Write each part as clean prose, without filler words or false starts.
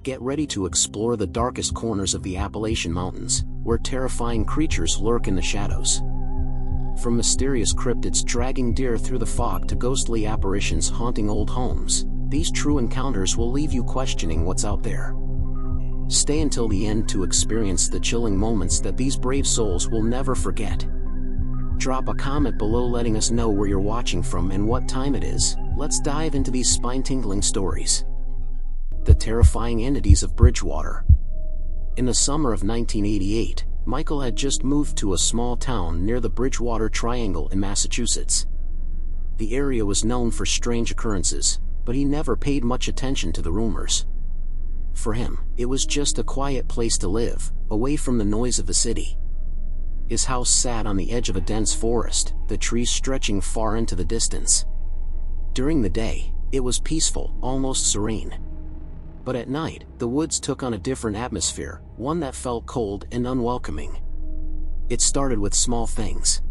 get ready to explore the darkest corners of the Appalachian Mountains, where terrifying creatures lurk in the shadows. From mysterious cryptids dragging deer through the fog to ghostly apparitions haunting old homes, these true encounters will leave you questioning what's out there. Stay until the end to experience the chilling moments that these brave souls will never forget. Drop a comment below letting us know where you're watching from and what time it is. Let's dive into these spine-tingling stories. The terrifying entities of Bridgewater. In the summer of 1988, Michael had just moved to a small town near the Bridgewater Triangle in Massachusetts. The area was known for strange occurrences, but he never paid much attention to the rumors. For him, it was just a quiet place to live, away from the noise of the city. His house sat on the edge of a dense forest, the trees stretching far into the distance. During the day, it was peaceful, almost serene. But at night, the woods took on a different atmosphere, one that felt cold and unwelcoming. It started with small things.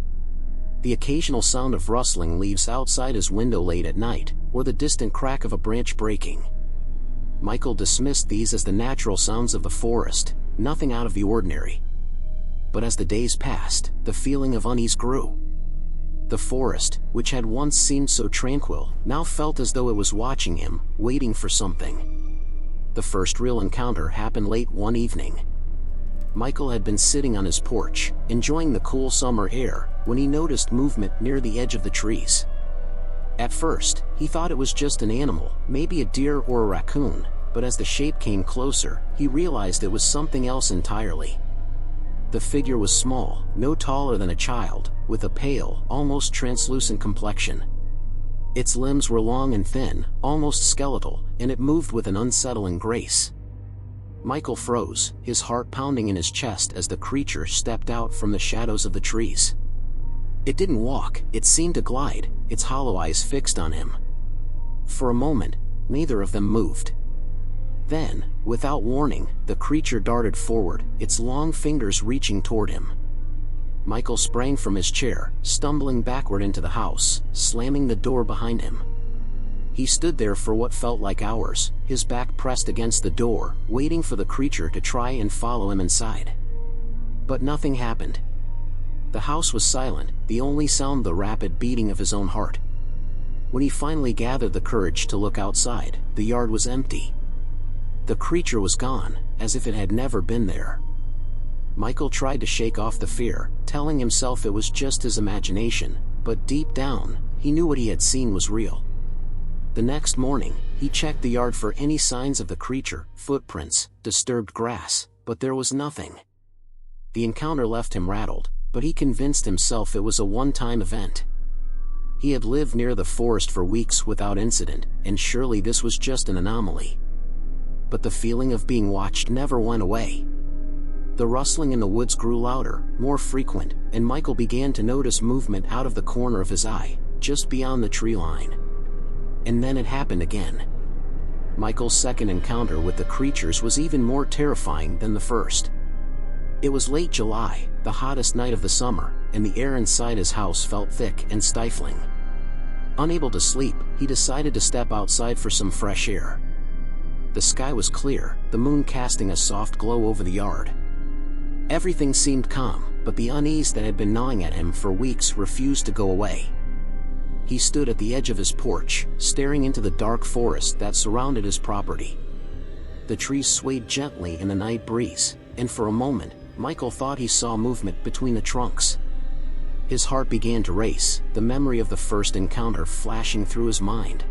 The occasional sound of rustling leaves outside his window late at night, or the distant crack of a branch breaking. Michael dismissed these as the natural sounds of the forest, nothing out of the ordinary. But as the days passed, the feeling of unease grew. The forest, which had once seemed so tranquil, now felt as though it was watching him, waiting for something. The first real encounter happened late one evening. Michael had been sitting on his porch, enjoying the cool summer air, when he noticed movement near the edge of the trees. At first, he thought it was just an animal, maybe a deer or a raccoon, but as the shape came closer, he realized it was something else entirely. The figure was small, no taller than a child, with a pale, almost translucent complexion. Its limbs were long and thin, almost skeletal, and it moved with an unsettling grace. Michael froze, his heart pounding in his chest as the creature stepped out from the shadows of the trees. It didn't walk, it seemed to glide, its hollow eyes fixed on him. For a moment, neither of them moved. Then, without warning, the creature darted forward, its long fingers reaching toward him. Michael sprang from his chair, stumbling backward into the house, slamming the door behind him. He stood there for what felt like hours, his back pressed against the door, waiting for the creature to try and follow him inside. But nothing happened. The house was silent, the only sound the rapid beating of his own heart. When he finally gathered the courage to look outside, the yard was empty. The creature was gone, as if it had never been there. Michael tried to shake off the fear, telling himself it was just his imagination, but deep down, he knew what he had seen was real. The next morning, he checked the yard for any signs of the creature, footprints, disturbed grass, but there was nothing. The encounter left him rattled, but he convinced himself it was a one-time event. He had lived near the forest for weeks without incident, and surely this was just an anomaly. But the feeling of being watched never went away. The rustling in the woods grew louder, more frequent, and Michael began to notice movement out of the corner of his eye, just beyond the tree line. And then it happened again. Michael's second encounter with the creatures was even more terrifying than the first. It was late July, the hottest night of the summer, and the air inside his house felt thick and stifling. Unable to sleep, he decided to step outside for some fresh air. The sky was clear, the moon casting a soft glow over the yard. Everything seemed calm, but the unease that had been gnawing at him for weeks refused to go away. He stood at the edge of his porch, staring into the dark forest that surrounded his property. The trees swayed gently in the night breeze, and for a moment, Michael thought he saw movement between the trunks. His heart began to race, the memory of the first encounter flashing through his mind.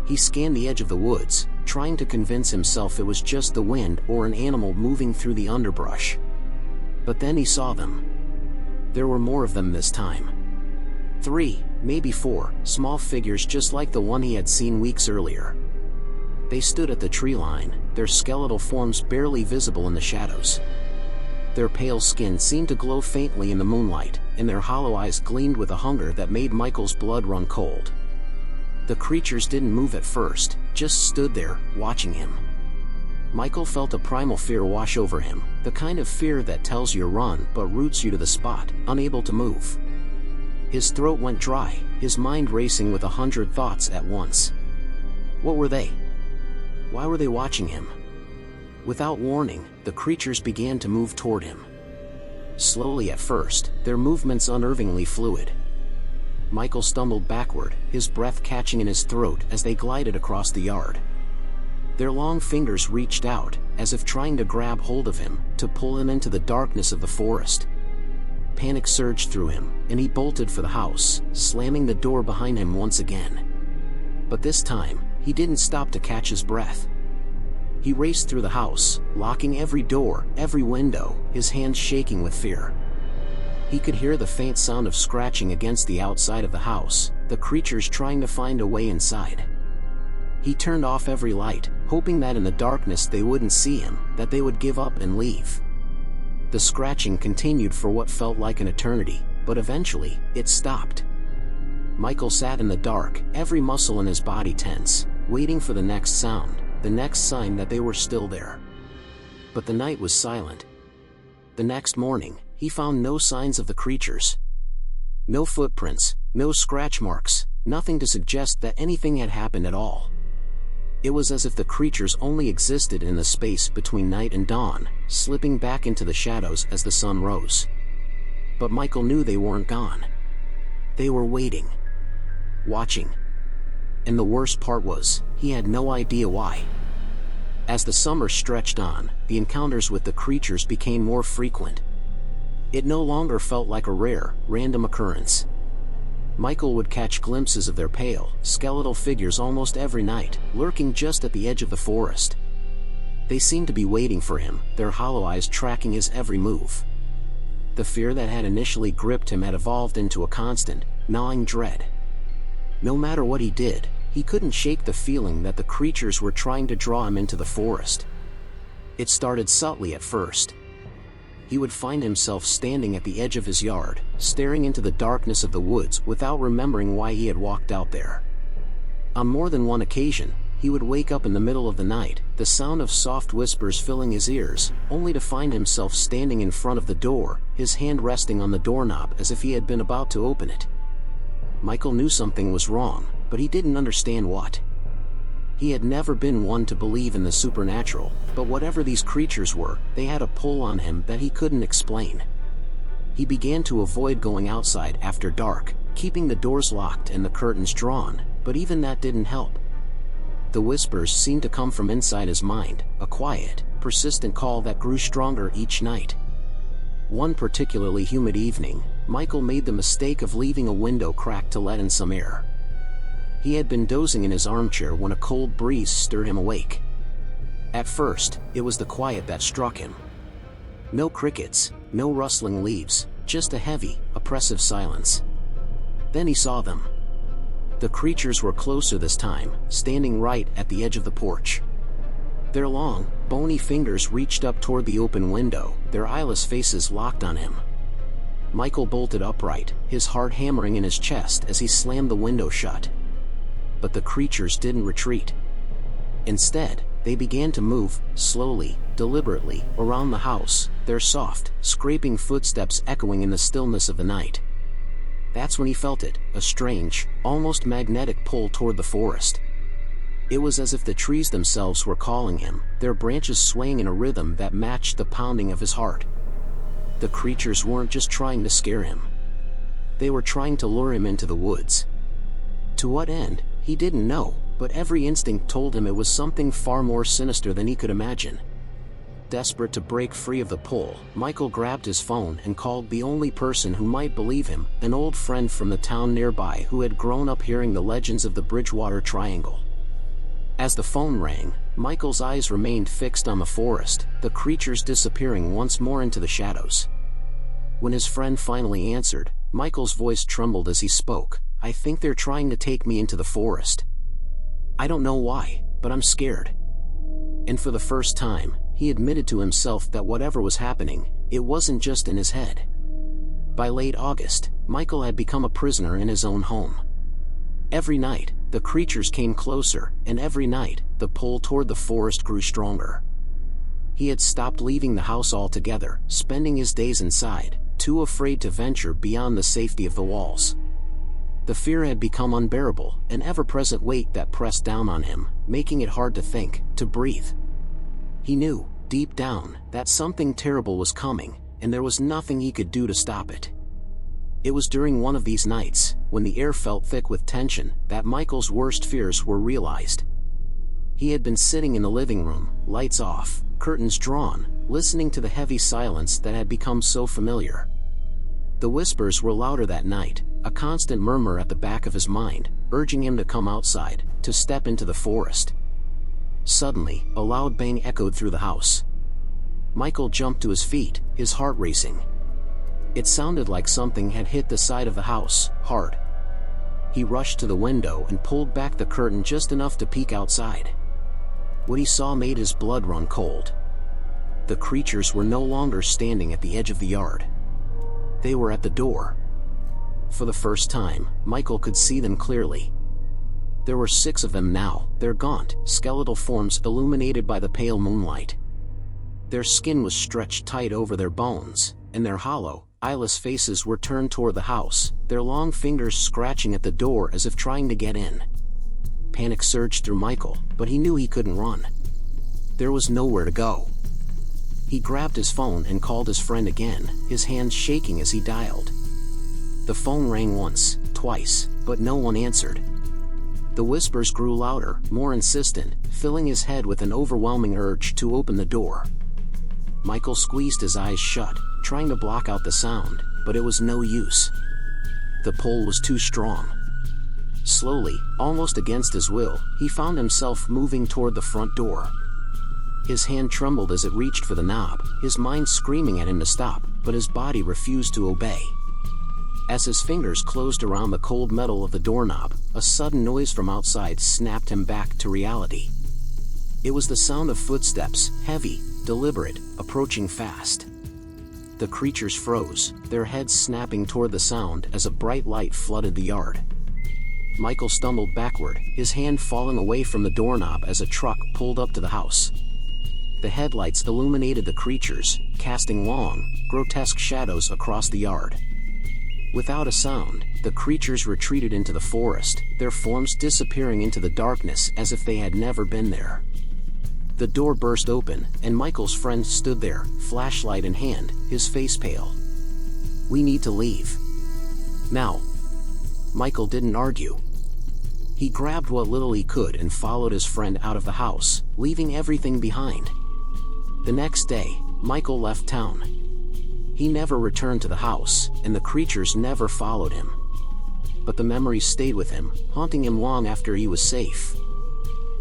He scanned the edge of the woods, trying to convince himself it was just the wind or an animal moving through the underbrush. But then he saw them. There were more of them this time. 3, maybe 4, small figures just like the one he had seen weeks earlier. They stood at the tree line, their skeletal forms barely visible in the shadows. Their pale skin seemed to glow faintly in the moonlight, and their hollow eyes gleamed with a hunger that made Michael's blood run cold. The creatures didn't move at first, just stood there, watching him. Michael felt a primal fear wash over him, the kind of fear that tells you to run but roots you to the spot, unable to move. His throat went dry, his mind racing with 100 thoughts at once. What were they? Why were they watching him? Without warning, the creatures began to move toward him. Slowly at first, their movements unnervingly fluid. Michael stumbled backward, his breath catching in his throat as they glided across the yard. Their long fingers reached out, as if trying to grab hold of him, to pull him into the darkness of the forest. Panic surged through him, and he bolted for the house, slamming the door behind him once again. But this time, he didn't stop to catch his breath. He raced through the house, locking every door, every window, his hands shaking with fear. He could hear the faint sound of scratching against the outside of the house, the creatures trying to find a way inside. He turned off every light, hoping that in the darkness they wouldn't see him, that they would give up and leave. The scratching continued for what felt like an eternity, but eventually, it stopped. Michael sat in the dark, every muscle in his body tense, waiting for the next sound, the next sign that they were still there. But the night was silent. The next morning, he found no signs of the creatures. No footprints, no scratch marks, nothing to suggest that anything had happened at all. It was as if the creatures only existed in the space between night and dawn, slipping back into the shadows as the sun rose. But Michael knew they weren't gone. They were waiting. Watching. And the worst part was, he had no idea why. As the summer stretched on, the encounters with the creatures became more frequent. It no longer felt like a rare, random occurrence. Michael would catch glimpses of their pale, skeletal figures almost every night, lurking just at the edge of the forest. They seemed to be waiting for him, their hollow eyes tracking his every move. The fear that had initially gripped him had evolved into a constant, gnawing dread. No matter what he did, he couldn't shake the feeling that the creatures were trying to draw him into the forest. It started subtly at first. He would find himself standing at the edge of his yard, staring into the darkness of the woods without remembering why he had walked out there. On more than one occasion, he would wake up in the middle of the night, the sound of soft whispers filling his ears, only to find himself standing in front of the door, his hand resting on the doorknob as if he had been about to open it. Michael knew something was wrong, but he didn't understand what. He had never been one to believe in the supernatural, but whatever these creatures were, they had a pull on him that he couldn't explain. He began to avoid going outside after dark, keeping the doors locked and the curtains drawn, but even that didn't help. The whispers seemed to come from inside his mind, a quiet, persistent call that grew stronger each night. One particularly humid evening, Michael made the mistake of leaving a window cracked to let in some air. He had been dozing in his armchair when a cold breeze stirred him awake. At first, it was the quiet that struck him. No crickets, no rustling leaves, just a heavy, oppressive silence. Then he saw them. The creatures were closer this time, standing right at the edge of the porch. Their long, bony fingers reached up toward the open window, their eyeless faces locked on him. Michael bolted upright, his heart hammering in his chest as he slammed the window shut. But the creatures didn't retreat. Instead, they began to move, slowly, deliberately, around the house, their soft, scraping footsteps echoing in the stillness of the night. That's when he felt it, a strange, almost magnetic pull toward the forest. It was as if the trees themselves were calling him, their branches swaying in a rhythm that matched the pounding of his heart. The creatures weren't just trying to scare him. They were trying to lure him into the woods. To what end, he didn't know, but every instinct told him it was something far more sinister than he could imagine. Desperate to break free of the pull, Michael grabbed his phone and called the only person who might believe him, an old friend from the town nearby who had grown up hearing the legends of the Bridgewater Triangle. As the phone rang, Michael's eyes remained fixed on the forest, the creatures disappearing once more into the shadows. When his friend finally answered, Michael's voice trembled as he spoke. "I think they're trying to take me into the forest. I don't know why, but I'm scared." And for the first time, he admitted to himself that whatever was happening, it wasn't just in his head. By late August, Michael had become a prisoner in his own home. Every night, the creatures came closer, and every night, the pull toward the forest grew stronger. He had stopped leaving the house altogether, spending his days inside, too afraid to venture beyond the safety of the walls. The fear had become unbearable, an ever-present weight that pressed down on him, making it hard to think, to breathe. He knew, deep down, that something terrible was coming, and there was nothing he could do to stop it. It was during one of these nights, when the air felt thick with tension, that Michael's worst fears were realized. He had been sitting in the living room, lights off, curtains drawn, listening to the heavy silence that had become so familiar. The whispers were louder that night, a constant murmur at the back of his mind, urging him to come outside, to step into the forest. Suddenly, a loud bang echoed through the house. Michael jumped to his feet, his heart racing. It sounded like something had hit the side of the house, hard. He rushed to the window and pulled back the curtain just enough to peek outside. What he saw made his blood run cold. The creatures were no longer standing at the edge of the yard. They were at the door. For the first time, Michael could see them clearly. There were 6 of them now, their gaunt, skeletal forms illuminated by the pale moonlight. Their skin was stretched tight over their bones, and their hollow, eyeless faces were turned toward the house, their long fingers scratching at the door as if trying to get in. Panic surged through Michael, but he knew he couldn't run. There was nowhere to go. He grabbed his phone and called his friend again, his hands shaking as he dialed. The phone rang once, twice, but no one answered. The whispers grew louder, more insistent, filling his head with an overwhelming urge to open the door. Michael squeezed his eyes shut, trying to block out the sound, but it was no use. The pull was too strong. Slowly, almost against his will, he found himself moving toward the front door. His hand trembled as it reached for the knob, his mind screaming at him to stop, but his body refused to obey. As his fingers closed around the cold metal of the doorknob, a sudden noise from outside snapped him back to reality. It was the sound of footsteps, heavy, deliberate, approaching fast. The creatures froze, their heads snapping toward the sound as a bright light flooded the yard. Michael stumbled backward, his hand falling away from the doorknob as a truck pulled up to the house. The headlights illuminated the creatures, casting long, grotesque shadows across the yard. Without a sound, the creatures retreated into the forest, their forms disappearing into the darkness as if they had never been there. The door burst open, and Michael's friend stood there, flashlight in hand, his face pale. "We need to leave. Now." Michael didn't argue. He grabbed what little he could and followed his friend out of the house, leaving everything behind. The next day, Michael left town. He never returned to the house, and the creatures never followed him. But the memories stayed with him, haunting him long after he was safe.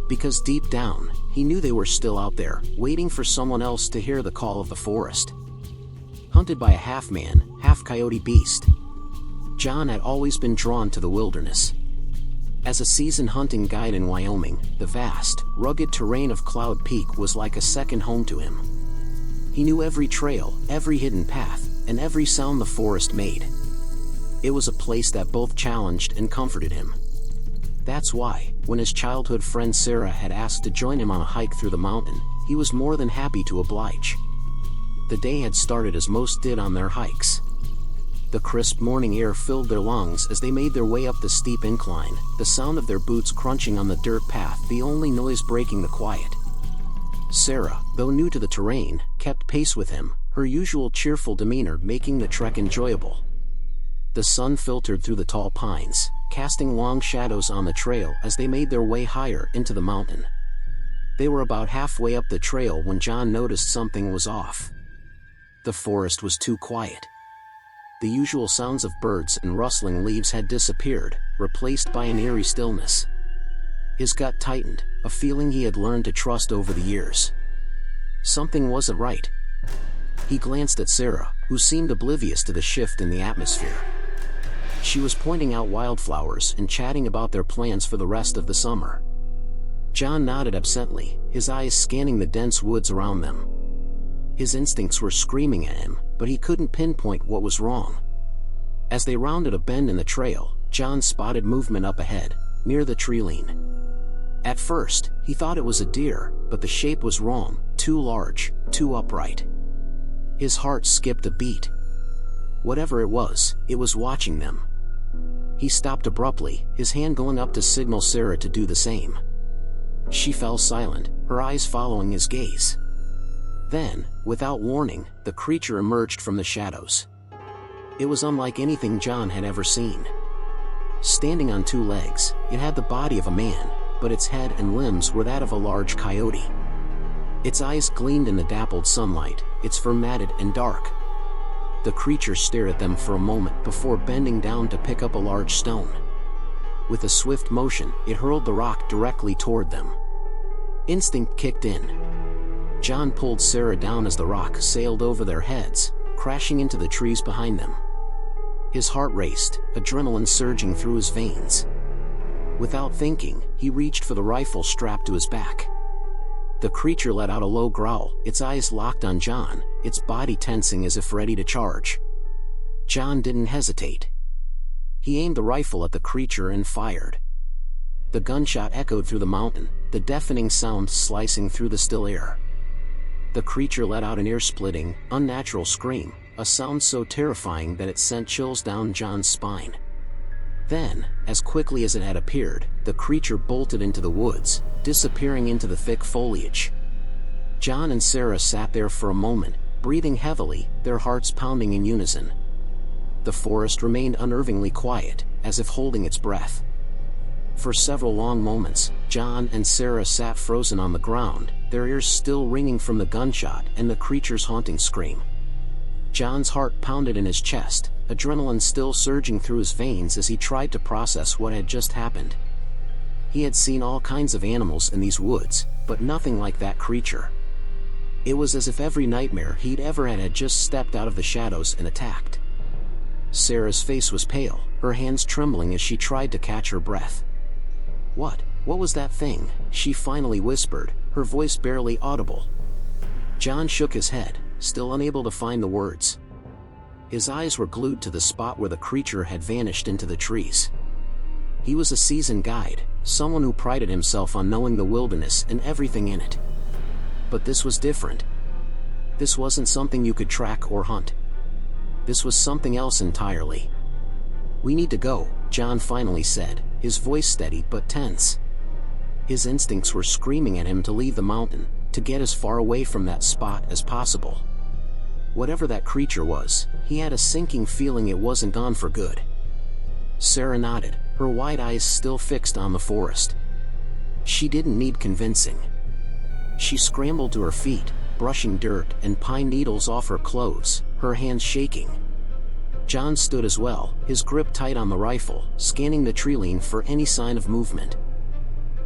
Because deep down, he knew they were still out there, waiting for someone else to hear the call of the forest. Hunted by a half-man, half-coyote beast, John had always been drawn to the wilderness. As a seasoned hunting guide in Wyoming, the vast, rugged terrain of Cloud Peak was like a second home to him. He knew every trail, every hidden path, and every sound the forest made. It was a place that both challenged and comforted him. That's why, when his childhood friend Sarah had asked to join him on a hike through the mountain, he was more than happy to oblige. The day had started as most did on their hikes. The crisp morning air filled their lungs as they made their way up the steep incline, the sound of their boots crunching on the dirt path the only noise breaking the quiet. Sarah, though new to the terrain, kept pace with him, her usual cheerful demeanor making the trek enjoyable. The sun filtered through the tall pines, casting long shadows on the trail as they made their way higher into the mountain. They were about halfway up the trail when John noticed something was off. The forest was too quiet. The usual sounds of birds and rustling leaves had disappeared, replaced by an eerie stillness. His gut tightened, a feeling he had learned to trust over the years. Something wasn't right. He glanced at Sarah, who seemed oblivious to the shift in the atmosphere. She was pointing out wildflowers and chatting about their plans for the rest of the summer. John nodded absently, his eyes scanning the dense woods around them. His instincts were screaming at him, but he couldn't pinpoint what was wrong. As they rounded a bend in the trail, John spotted movement up ahead, near the tree-line. At first, he thought it was a deer, but the shape was wrong, too large, too upright. His heart skipped a beat. Whatever it was watching them. He stopped abruptly, his hand going up to signal Sarah to do the same. She fell silent, her eyes following his gaze. Then, without warning, the creature emerged from the shadows. It was unlike anything John had ever seen. Standing on two legs, it had the body of a man, but its head and limbs were that of a large coyote. Its eyes gleamed in the dappled sunlight, its fur matted and dark. The creature stared at them for a moment before bending down to pick up a large stone. With a swift motion, it hurled the rock directly toward them. Instinct kicked in. John pulled Sarah down as the rock sailed over their heads, crashing into the trees behind them. His heart raced, adrenaline surging through his veins. Without thinking, he reached for the rifle strapped to his back. The creature let out a low growl, its eyes locked on John, its body tensing as if ready to charge. John didn't hesitate. He aimed the rifle at the creature and fired. The gunshot echoed through the mountain, the deafening sound slicing through the still air. The creature let out an ear-splitting, unnatural scream, a sound so terrifying that it sent chills down John's spine. Then, as quickly as it had appeared, the creature bolted into the woods, disappearing into the thick foliage. John and Sarah sat there for a moment, breathing heavily, their hearts pounding in unison. The forest remained unnervingly quiet, as if holding its breath. For several long moments, John and Sarah sat frozen on the ground, their ears still ringing from the gunshot and the creature's haunting scream. John's heart pounded in his chest, adrenaline still surging through his veins as he tried to process what had just happened. He had seen all kinds of animals in these woods, but nothing like that creature. It was as if every nightmare he'd ever had just stepped out of the shadows and attacked. Sarah's face was pale, her hands trembling as she tried to catch her breath. What was that thing?" she finally whispered, her voice barely audible. John shook his head, still unable to find the words. His eyes were glued to the spot where the creature had vanished into the trees. He was a seasoned guide, someone who prided himself on knowing the wilderness and everything in it. But this was different. This wasn't something you could track or hunt. This was something else entirely. "We need to go," John finally said, his voice steady but tense. His instincts were screaming at him to leave the mountain, to get as far away from that spot as possible. Whatever that creature was, he had a sinking feeling it wasn't gone for good. Sarah nodded, her wide eyes still fixed on the forest. She didn't need convincing. She scrambled to her feet, brushing dirt and pine needles off her clothes, her hands shaking. John stood as well, his grip tight on the rifle, scanning the tree line for any sign of movement.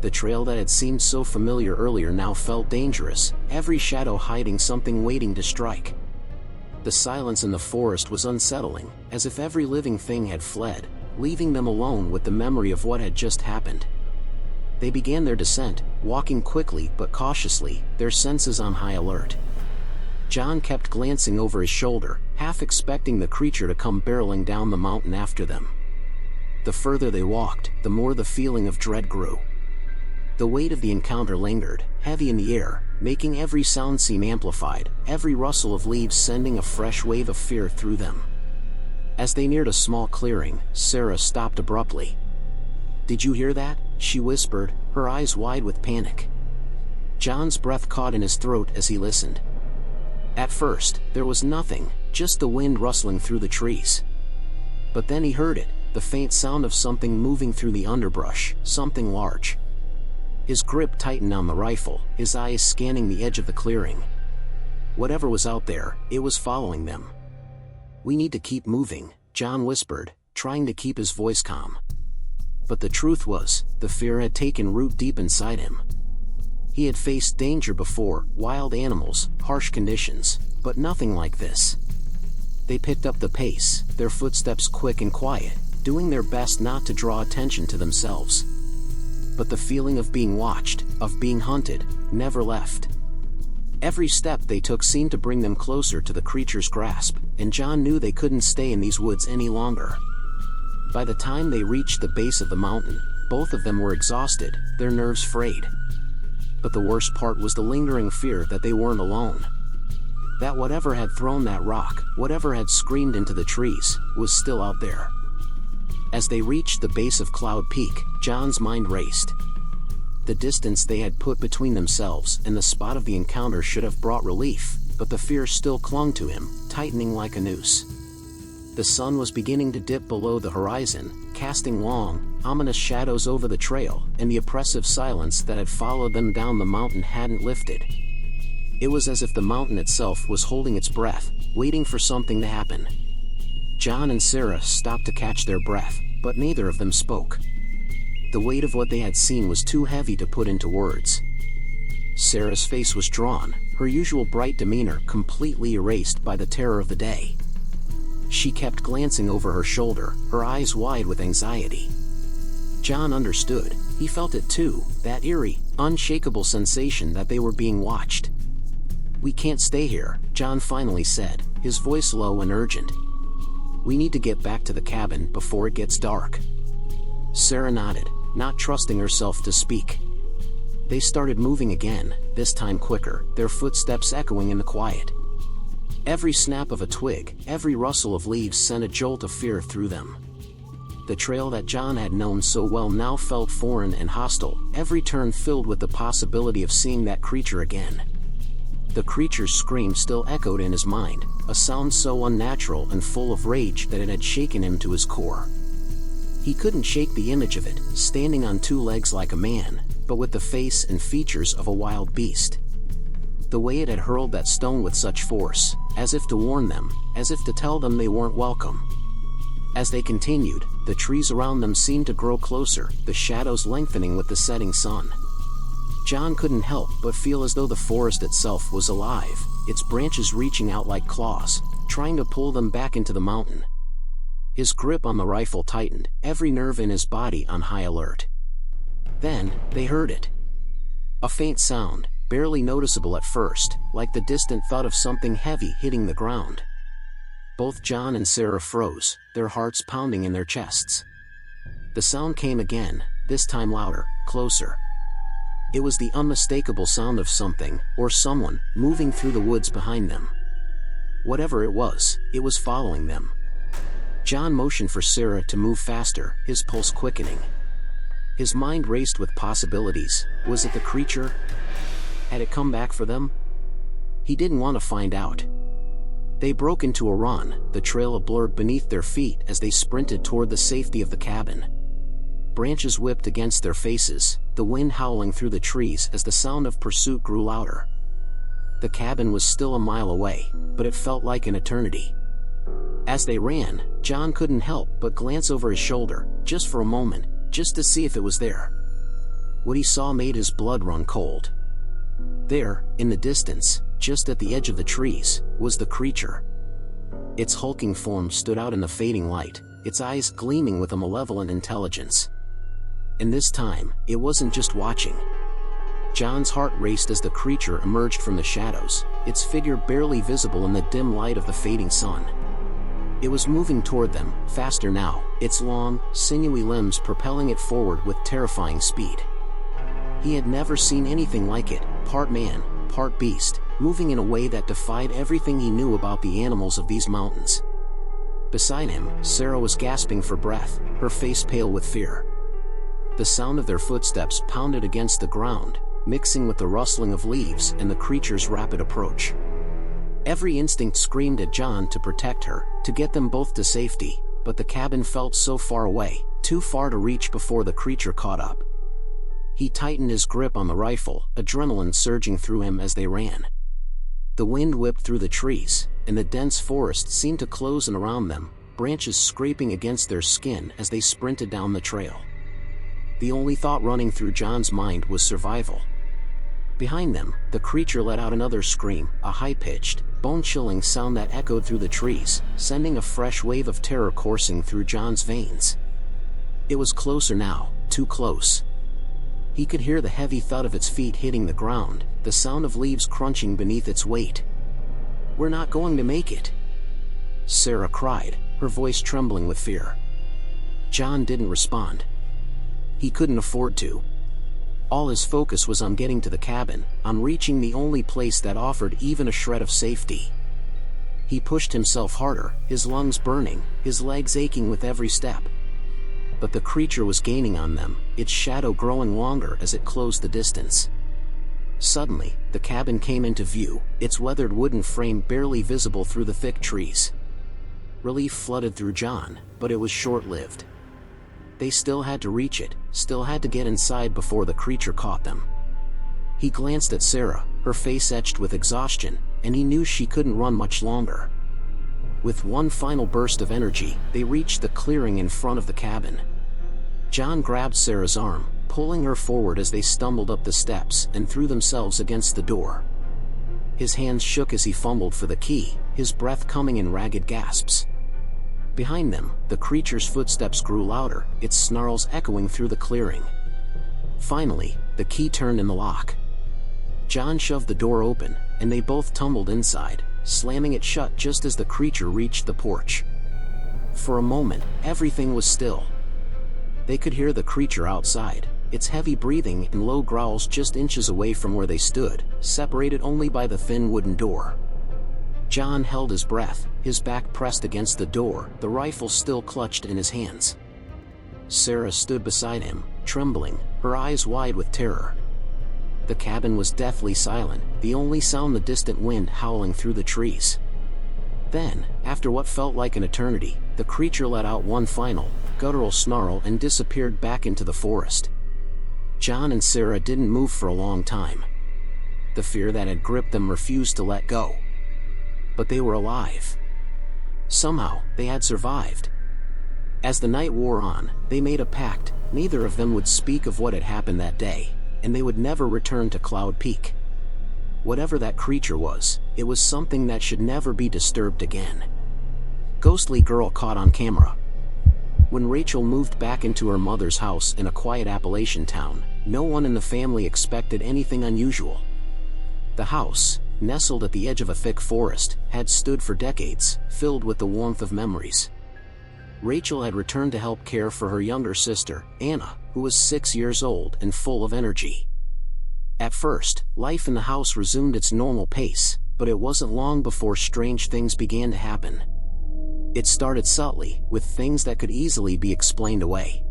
The trail that had seemed so familiar earlier now felt dangerous, every shadow hiding something waiting to strike. The silence in the forest was unsettling, as if every living thing had fled, leaving them alone with the memory of what had just happened. They began their descent, walking quickly but cautiously, their senses on high alert. John kept glancing over his shoulder, half expecting the creature to come barreling down the mountain after them. The further they walked, the more the feeling of dread grew. The weight of the encounter lingered, heavy in the air, making every sound seem amplified, every rustle of leaves sending a fresh wave of fear through them. As they neared a small clearing, Sarah stopped abruptly. "Did you hear that?" she whispered, her eyes wide with panic. John's breath caught in his throat as he listened. At first, there was nothing, just the wind rustling through the trees. But then he heard it, the faint sound of something moving through the underbrush, something large. His grip tightened on the rifle, his eyes scanning the edge of the clearing. Whatever was out there, it was following them. "We need to keep moving," John whispered, trying to keep his voice calm. But the truth was, the fear had taken root deep inside him. He had faced danger before, wild animals, harsh conditions, but nothing like this. They picked up the pace, their footsteps quick and quiet, doing their best not to draw attention to themselves. But the feeling of being watched, of being hunted, never left. Every step they took seemed to bring them closer to the creature's grasp, and John knew they couldn't stay in these woods any longer. By the time they reached the base of the mountain, both of them were exhausted, their nerves frayed. But the worst part was the lingering fear that they weren't alone. That whatever had thrown that rock, whatever had screamed into the trees, was still out there. As they reached the base of Cloud Peak, John's mind raced. The distance they had put between themselves and the spot of the encounter should have brought relief, but the fear still clung to him, tightening like a noose. The sun was beginning to dip below the horizon, casting long, ominous shadows over the trail, and the oppressive silence that had followed them down the mountain hadn't lifted. It was as if the mountain itself was holding its breath, waiting for something to happen. John and Sarah stopped to catch their breath, but neither of them spoke. The weight of what they had seen was too heavy to put into words. Sarah's face was drawn, her usual bright demeanor completely erased by the terror of the day. She kept glancing over her shoulder, her eyes wide with anxiety. John understood. He felt it too, that eerie, unshakable sensation that they were being watched. "We can't stay here," John finally said, his voice low and urgent. "We need to get back to the cabin before it gets dark." Sarah nodded, not trusting herself to speak. They started moving again, this time quicker, their footsteps echoing in the quiet. Every snap of a twig, every rustle of leaves sent a jolt of fear through them. The trail that John had known so well now felt foreign and hostile, every turn filled with the possibility of seeing that creature again. The creature's scream still echoed in his mind, a sound so unnatural and full of rage that it had shaken him to his core. He couldn't shake the image of it, standing on two legs like a man, but with the face and features of a wild beast. The way it had hurled that stone with such force, as if to warn them, as if to tell them they weren't welcome. As they continued, the trees around them seemed to grow closer, the shadows lengthening with the setting sun. John couldn't help but feel as though the forest itself was alive, its branches reaching out like claws, trying to pull them back into the mountain. His grip on the rifle tightened, every nerve in his body on high alert. Then, they heard it. A faint sound, barely noticeable at first, like the distant thud of something heavy hitting the ground. Both John and Sarah froze, their hearts pounding in their chests. The sound came again, this time louder, closer. It was the unmistakable sound of something, or someone, moving through the woods behind them. Whatever it was following them. John motioned for Sarah to move faster, his pulse quickening. His mind raced with possibilities. Was it the creature? Had it come back for them? He didn't want to find out. They broke into a run, the trail blurred beneath their feet as they sprinted toward the safety of the cabin. Branches whipped against their faces, the wind howling through the trees as the sound of pursuit grew louder. The cabin was still a mile away, but it felt like an eternity. As they ran, John couldn't help but glance over his shoulder, just for a moment, just to see if it was there. What he saw made his blood run cold. There, in the distance, just at the edge of the trees, was the creature. Its hulking form stood out in the fading light, its eyes gleaming with a malevolent intelligence. And this time, it wasn't just watching. John's heart raced as the creature emerged from the shadows, its figure barely visible in the dim light of the fading sun. It was moving toward them, faster now, its long, sinewy limbs propelling it forward with terrifying speed. He had never seen anything like it, part man, part beast, moving in a way that defied everything he knew about the animals of these mountains. Beside him, Sarah was gasping for breath, her face pale with fear. The sound of their footsteps pounded against the ground, mixing with the rustling of leaves and the creature's rapid approach. Every instinct screamed at John to protect her, to get them both to safety, but the cabin felt so far away, too far to reach before the creature caught up. He tightened his grip on the rifle, adrenaline surging through him as they ran. The wind whipped through the trees, and the dense forest seemed to close in around them, branches scraping against their skin as they sprinted down the trail. The only thought running through John's mind was survival. Behind them, the creature let out another scream, a high-pitched, bone-chilling sound that echoed through the trees, sending a fresh wave of terror coursing through John's veins. It was closer now, too close. He could hear the heavy thud of its feet hitting the ground, the sound of leaves crunching beneath its weight. "We're not going to make it," Sarah cried, her voice trembling with fear. John didn't respond. He couldn't afford to. All his focus was on getting to the cabin, on reaching the only place that offered even a shred of safety. He pushed himself harder, his lungs burning, his legs aching with every step. But the creature was gaining on them, its shadow growing longer as it closed the distance. Suddenly, the cabin came into view, its weathered wooden frame barely visible through the thick trees. Relief flooded through John, but it was short-lived. They still had to reach it, still had to get inside before the creature caught them. He glanced at Sarah, her face etched with exhaustion, and he knew she couldn't run much longer. With one final burst of energy, they reached the clearing in front of the cabin. John grabbed Sarah's arm, pulling her forward as they stumbled up the steps and threw themselves against the door. His hands shook as he fumbled for the key, his breath coming in ragged gasps. Behind them, the creature's footsteps grew louder, its snarls echoing through the clearing. Finally, the key turned in the lock. John shoved the door open, and they both tumbled inside, slamming it shut just as the creature reached the porch. For a moment, everything was still. They could hear the creature outside, its heavy breathing and low growls just inches away from where they stood, separated only by the thin wooden door. John held his breath, his back pressed against the door, the rifle still clutched in his hands. Sarah stood beside him, trembling, her eyes wide with terror. The cabin was deathly silent, the only sound the distant wind howling through the trees. Then, after what felt like an eternity, the creature let out one final, guttural snarl and disappeared back into the forest. John and Sarah didn't move for a long time. The fear that had gripped them refused to let go. But they were alive. Somehow, they had survived. As the night wore on, they made a pact: neither of them would speak of what had happened that day, and they would never return to Cloud Peak. Whatever that creature was, it was something that should never be disturbed again. Ghostly girl caught on camera. When Rachel moved back into her mother's house in a quiet Appalachian town, no one in the family expected anything unusual. The house, nestled at the edge of a thick forest, had stood for decades, filled with the warmth of memories. Rachel had returned to help care for her younger sister, Anna, who was 6 years old and full of energy. At first, life in the house resumed its normal pace, but it wasn't long before strange things began to happen. It started subtly, with things that could easily be explained away.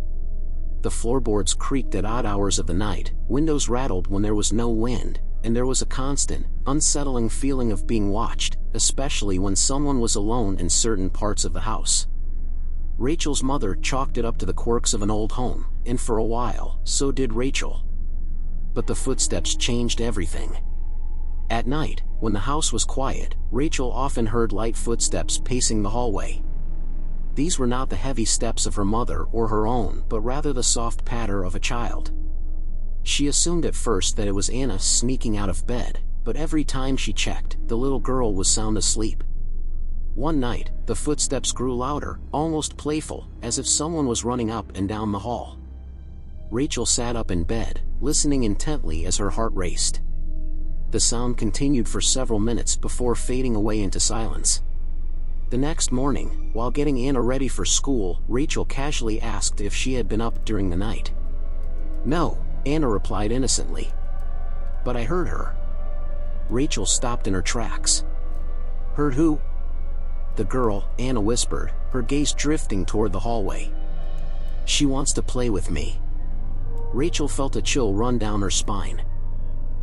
The floorboards creaked at odd hours of the night, windows rattled when there was no wind, and there was a constant, unsettling feeling of being watched, especially when someone was alone in certain parts of the house. Rachel's mother chalked it up to the quirks of an old home, and for a while, so did Rachel. But the footsteps changed everything. At night, when the house was quiet, Rachel often heard light footsteps pacing the hallway. These were not the heavy steps of her mother or her own, but rather the soft patter of a child. She assumed at first that it was Anna sneaking out of bed, but every time she checked, the little girl was sound asleep. One night, the footsteps grew louder, almost playful, as if someone was running up and down the hall. Rachel sat up in bed, listening intently as her heart raced. The sound continued for several minutes before fading away into silence. The next morning, while getting Anna ready for school, Rachel casually asked if she had been up during the night. "No," Anna replied innocently. "But I heard her." Rachel stopped in her tracks. "Heard who?" "The girl," Anna whispered, her gaze drifting toward the hallway. "She wants to play with me." Rachel felt a chill run down her spine.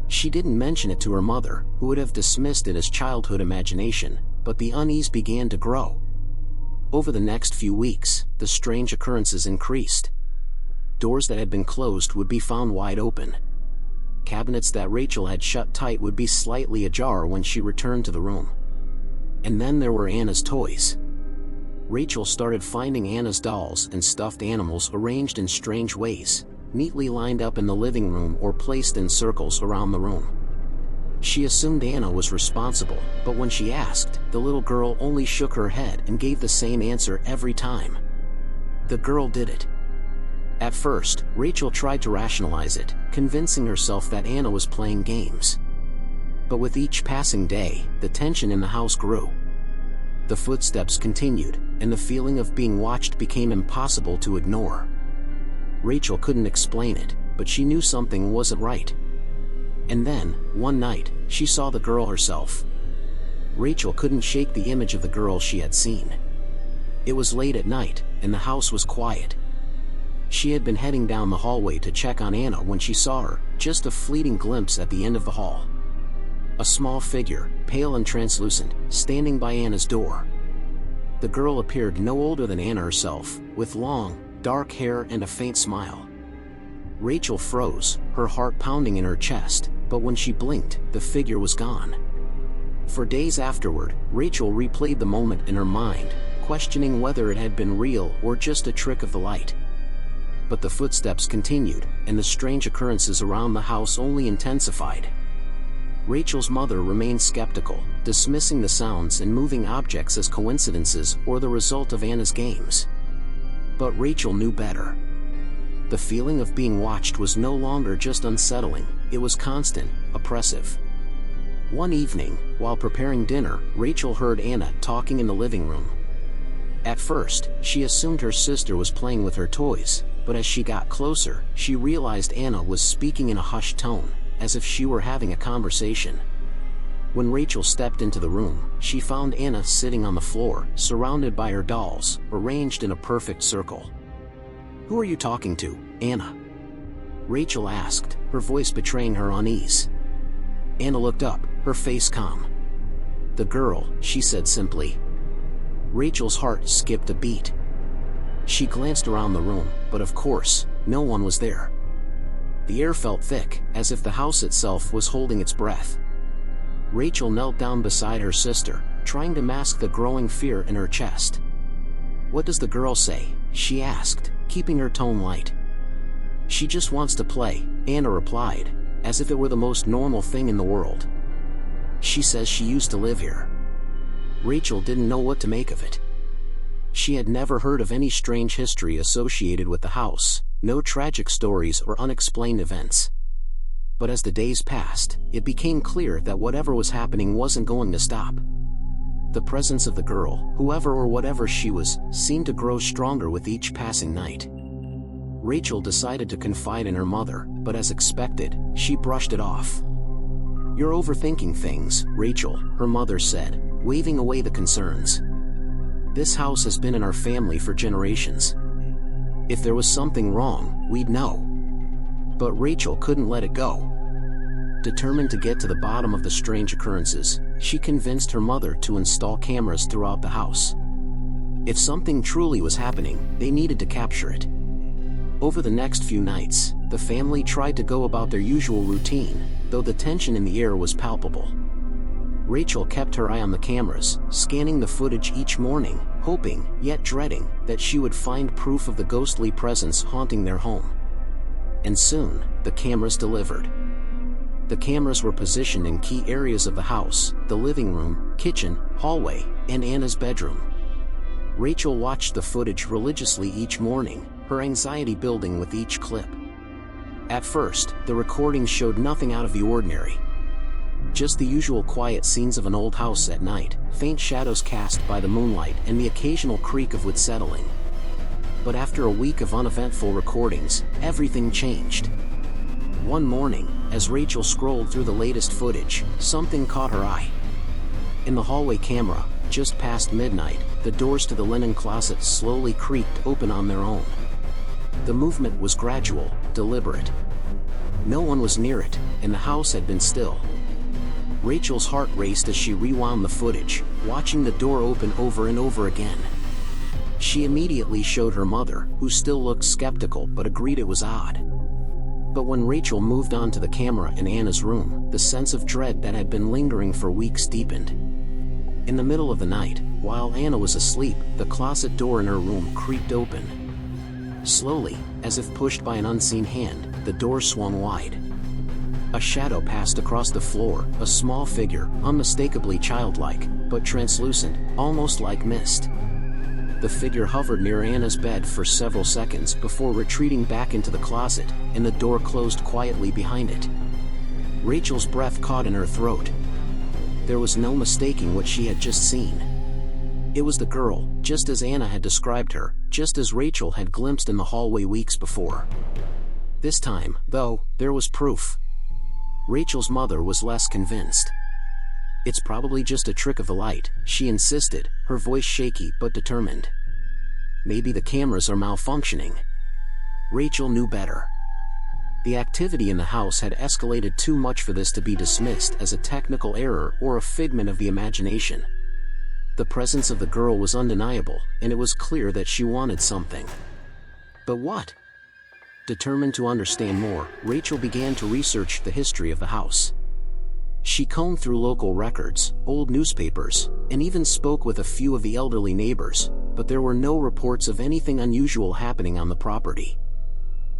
She didn't mention it to her mother, who would have dismissed it as childhood imagination, but the unease began to grow. Over the next few weeks, the strange occurrences increased. Doors that had been closed would be found wide open. Cabinets that Rachel had shut tight would be slightly ajar when she returned to the room. And then there were Anna's toys. Rachel started finding Anna's dolls and stuffed animals arranged in strange ways, neatly lined up in the living room or placed in circles around the room. She assumed Anna was responsible, but when she asked, the little girl only shook her head and gave the same answer every time. The girl did it. At first, Rachel tried to rationalize it, convincing herself that Anna was playing games. But with each passing day, the tension in the house grew. The footsteps continued, and the feeling of being watched became impossible to ignore. Rachel couldn't explain it, but she knew something wasn't right. And then, one night, she saw the girl herself. Rachel couldn't shake the image of the girl she had seen. It was late at night, and the house was quiet. She had been heading down the hallway to check on Anna when she saw her, just a fleeting glimpse at the end of the hall. A small figure, pale and translucent, standing by Anna's door. The girl appeared no older than Anna herself, with long, dark hair and a faint smile. Rachel froze, her heart pounding in her chest, but when she blinked, the figure was gone. For days afterward, Rachel replayed the moment in her mind, questioning whether it had been real or just a trick of the light. But the footsteps continued, and the strange occurrences around the house only intensified. Rachel's mother remained skeptical, dismissing the sounds and moving objects as coincidences or the result of Anna's games. But Rachel knew better. The feeling of being watched was no longer just unsettling, it was constant, oppressive. One evening, while preparing dinner, Rachel heard Anna talking in the living room. At first, she assumed her sister was playing with her toys, but as she got closer, she realized Anna was speaking in a hushed tone, as if she were having a conversation. When Rachel stepped into the room, she found Anna sitting on the floor, surrounded by her dolls, arranged in a perfect circle. "Who are you talking to, Anna?" Rachel asked, her voice betraying her unease. Anna looked up, her face calm. "The girl," she said simply. Rachel's heart skipped a beat. She glanced around the room, but of course, no one was there. The air felt thick, as if the house itself was holding its breath. Rachel knelt down beside her sister, trying to mask the growing fear in her chest. "What does the girl say?" she asked, keeping her tone light. "She just wants to play," Anna replied, as if it were the most normal thing in the world. "She says she used to live here." Rachel didn't know what to make of it. She had never heard of any strange history associated with the house, no tragic stories or unexplained events. But as the days passed, it became clear that whatever was happening wasn't going to stop. The presence of the girl, whoever or whatever she was, seemed to grow stronger with each passing night. Rachel decided to confide in her mother, but as expected, she brushed it off. "You're overthinking things, Rachel," her mother said, waving away the concerns. "This house has been in our family for generations. If there was something wrong, we'd know." But Rachel couldn't let it go. Determined to get to the bottom of the strange occurrences, she convinced her mother to install cameras throughout the house. If something truly was happening, they needed to capture it. Over the next few nights, the family tried to go about their usual routine, though the tension in the air was palpable. Rachel kept her eye on the cameras, scanning the footage each morning, hoping, yet dreading, that she would find proof of the ghostly presence haunting their home. And soon, the cameras delivered. The cameras were positioned in key areas of the house: the living room, kitchen, hallway, and Anna's bedroom. Rachel watched the footage religiously each morning, her anxiety building with each clip. At first, the recordings showed nothing out of the ordinary. Just the usual quiet scenes of an old house at night, faint shadows cast by the moonlight and the occasional creak of wood settling. But after a week of uneventful recordings, everything changed. One morning, as Rachel scrolled through the latest footage, something caught her eye. In the hallway camera, just past midnight, the doors to the linen closet slowly creaked open on their own. The movement was gradual, deliberate. No one was near it, and the house had been still. Rachel's heart raced as she rewound the footage, watching the door open over and over again. She immediately showed her mother, who still looked skeptical but agreed it was odd. But when Rachel moved on to the camera in Anna's room, the sense of dread that had been lingering for weeks deepened. In the middle of the night, while Anna was asleep, the closet door in her room creaked open. Slowly, as if pushed by an unseen hand, the door swung wide. A shadow passed across the floor, a small figure, unmistakably childlike, but translucent, almost like mist. The figure hovered near Anna's bed for several seconds before retreating back into the closet, and the door closed quietly behind it. Rachel's breath caught in her throat. There was no mistaking what she had just seen. It was the girl, just as Anna had described her, just as Rachel had glimpsed in the hallway weeks before. This time, though, there was proof. Rachel's mother was less convinced. "It's probably just a trick of the light," she insisted, her voice shaky but determined. "Maybe the cameras are malfunctioning." Rachel knew better. The activity in the house had escalated too much for this to be dismissed as a technical error or a figment of the imagination. The presence of the girl was undeniable, and it was clear that she wanted something. But what? Determined to understand more, Rachel began to research the history of the house. She combed through local records, old newspapers, and even spoke with a few of the elderly neighbors, but there were no reports of anything unusual happening on the property.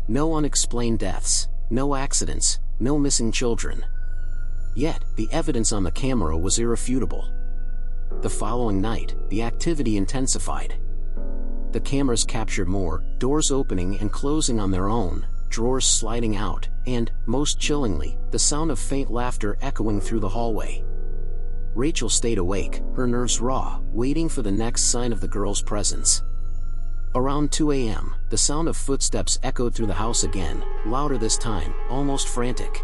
No unexplained deaths, no accidents, no missing children. Yet, the evidence on the camera was irrefutable. The following night, the activity intensified. The cameras captured more, doors opening and closing on their own, drawers sliding out, and, most chillingly, the sound of faint laughter echoing through the hallway. Rachel stayed awake, her nerves raw, waiting for the next sign of the girl's presence. Around 2 a.m., the sound of footsteps echoed through the house again, louder this time, almost frantic.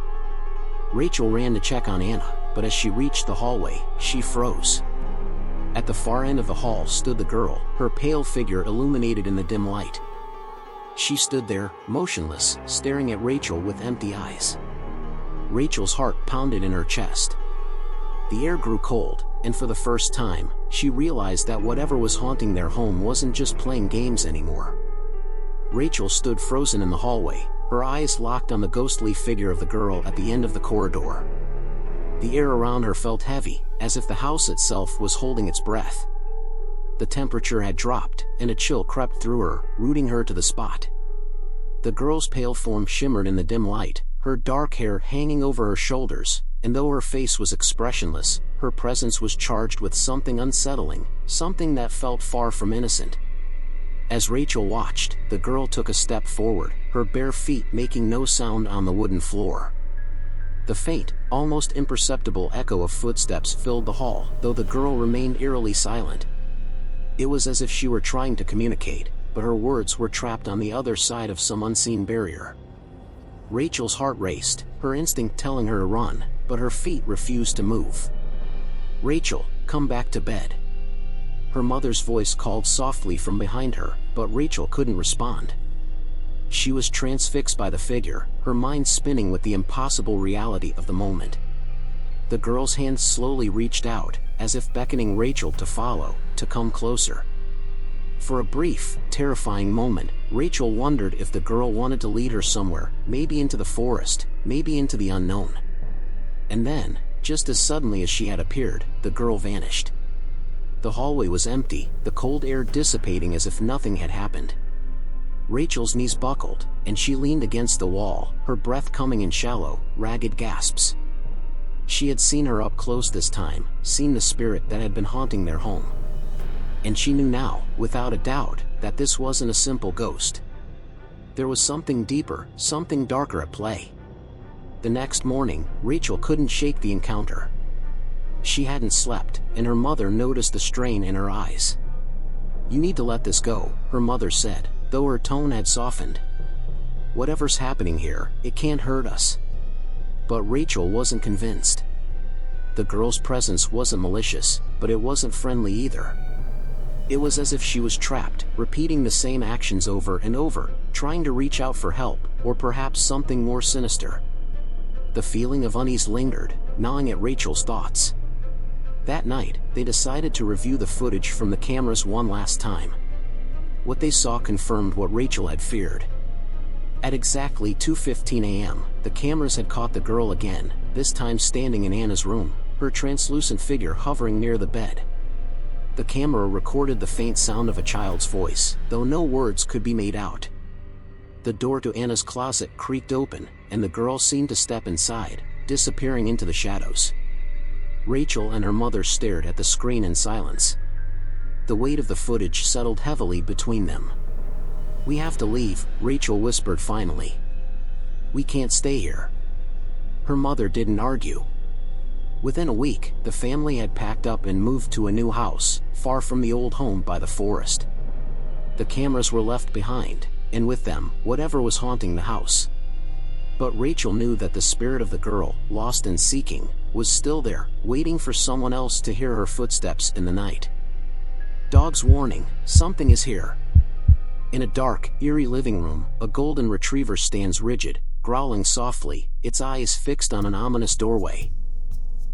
Rachel ran to check on Anna, but as she reached the hallway, she froze. At the far end of the hall stood the girl, her pale figure illuminated in the dim light. She stood there, motionless, staring at Rachel with empty eyes. Rachel's heart pounded in her chest. The air grew cold, and for the first time, she realized that whatever was haunting their home wasn't just playing games anymore. Rachel stood frozen in the hallway, her eyes locked on the ghostly figure of the girl at the end of the corridor. The air around her felt heavy, as if the house itself was holding its breath. The temperature had dropped, and a chill crept through her, rooting her to the spot. The girl's pale form shimmered in the dim light, her dark hair hanging over her shoulders, and though her face was expressionless, her presence was charged with something unsettling, something that felt far from innocent. As Rachel watched, the girl took a step forward, her bare feet making no sound on the wooden floor. The faint, almost imperceptible echo of footsteps filled the hall, though the girl remained eerily silent. It was as if she were trying to communicate, but her words were trapped on the other side of some unseen barrier. Rachel's heart raced, her instinct telling her to run, but her feet refused to move. "Rachel, come back to bed." Her mother's voice called softly from behind her, but Rachel couldn't respond. She was transfixed by the figure, her mind spinning with the impossible reality of the moment. The girl's hand slowly reached out, as if beckoning Rachel to follow, to come closer. For a brief, terrifying moment, Rachel wondered if the girl wanted to lead her somewhere, maybe into the forest, maybe into the unknown. And then, just as suddenly as she had appeared, the girl vanished. The hallway was empty, the cold air dissipating as if nothing had happened. Rachel's knees buckled, and she leaned against the wall, her breath coming in shallow, ragged gasps. She had seen her up close this time, seen the spirit that had been haunting their home. And she knew now, without a doubt, that this wasn't a simple ghost. There was something deeper, something darker at play. The next morning, Rachel couldn't shake the encounter. She hadn't slept, and her mother noticed the strain in her eyes. "You need to let this go," her mother said, though her tone had softened. "Whatever's happening here, it can't hurt us." But Rachel wasn't convinced. The girl's presence wasn't malicious, but it wasn't friendly either. It was as if she was trapped, repeating the same actions over and over, trying to reach out for help, or perhaps something more sinister. The feeling of unease lingered, gnawing at Rachel's thoughts. That night, they decided to review the footage from the cameras one last time. What they saw confirmed what Rachel had feared. At exactly 2:15 a.m., the cameras had caught the girl again, this time standing in Anna's room, her translucent figure hovering near the bed. The camera recorded the faint sound of a child's voice, though no words could be made out. The door to Anna's closet creaked open, and the girl seemed to step inside, disappearing into the shadows. Rachel and her mother stared at the screen in silence. The weight of the footage settled heavily between them. "We have to leave," Rachel whispered finally. "We can't stay here." Her mother didn't argue. Within a week, the family had packed up and moved to a new house, far from the old home by the forest. The cameras were left behind, and with them, whatever was haunting the house. But Rachel knew that the spirit of the girl, lost and seeking, was still there, waiting for someone else to hear her footsteps in the night. "Dog's warning, something is here." In a dark, eerie living room, a golden retriever stands rigid, growling softly, its eyes fixed on an ominous doorway.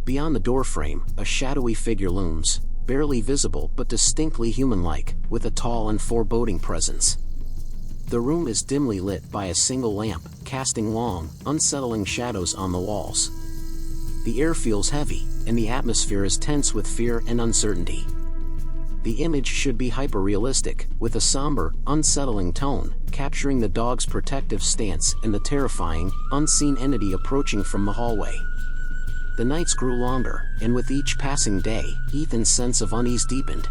Beyond the doorframe, a shadowy figure looms, barely visible but distinctly human-like, with a tall and foreboding presence. The room is dimly lit by a single lamp, casting long, unsettling shadows on the walls. The air feels heavy, and the atmosphere is tense with fear and uncertainty. The image should be hyper-realistic, with a somber, unsettling tone, capturing the dog's protective stance and the terrifying, unseen entity approaching from the hallway. The nights grew longer, and with each passing day, Ethan's sense of unease deepened.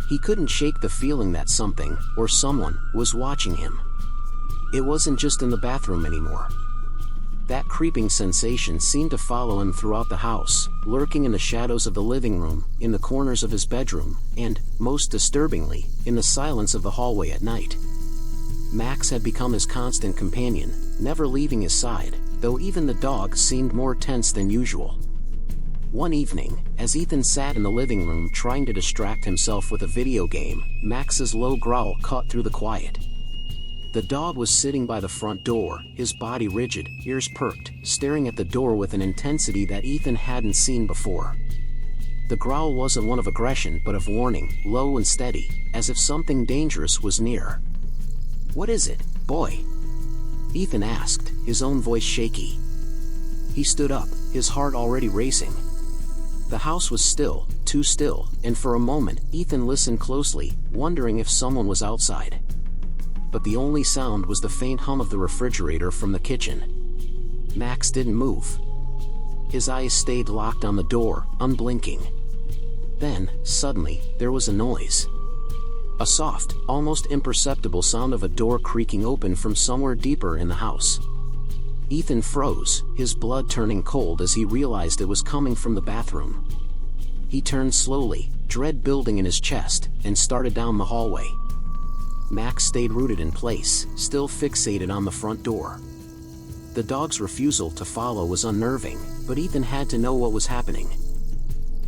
He couldn't shake the feeling that something, or someone, was watching him. It wasn't just in the bathroom anymore. That creeping sensation seemed to follow him throughout the house, lurking in the shadows of the living room, in the corners of his bedroom, and, most disturbingly, in the silence of the hallway at night. Max had become his constant companion, never leaving his side, though even the dog seemed more tense than usual. One evening, as Ethan sat in the living room trying to distract himself with a video game, Max's low growl cut through the quiet. The dog was sitting by the front door, his body rigid, ears perked, staring at the door with an intensity that Ethan hadn't seen before. The growl wasn't one of aggression but of warning, low and steady, as if something dangerous was near. "What is it, boy?" Ethan asked, his own voice shaky. He stood up, his heart already racing. The house was still, too still, and for a moment, Ethan listened closely, wondering if someone was outside. But the only sound was the faint hum of the refrigerator from the kitchen. Max didn't move. His eyes stayed locked on the door, unblinking. Then, suddenly, there was a noise. A soft, almost imperceptible sound of a door creaking open from somewhere deeper in the house. Ethan froze, his blood turning cold as he realized it was coming from the bathroom. He turned slowly, dread building in his chest, and started down the hallway. Max stayed rooted in place, still fixated on the front door. The dog's refusal to follow was unnerving, but Ethan had to know what was happening.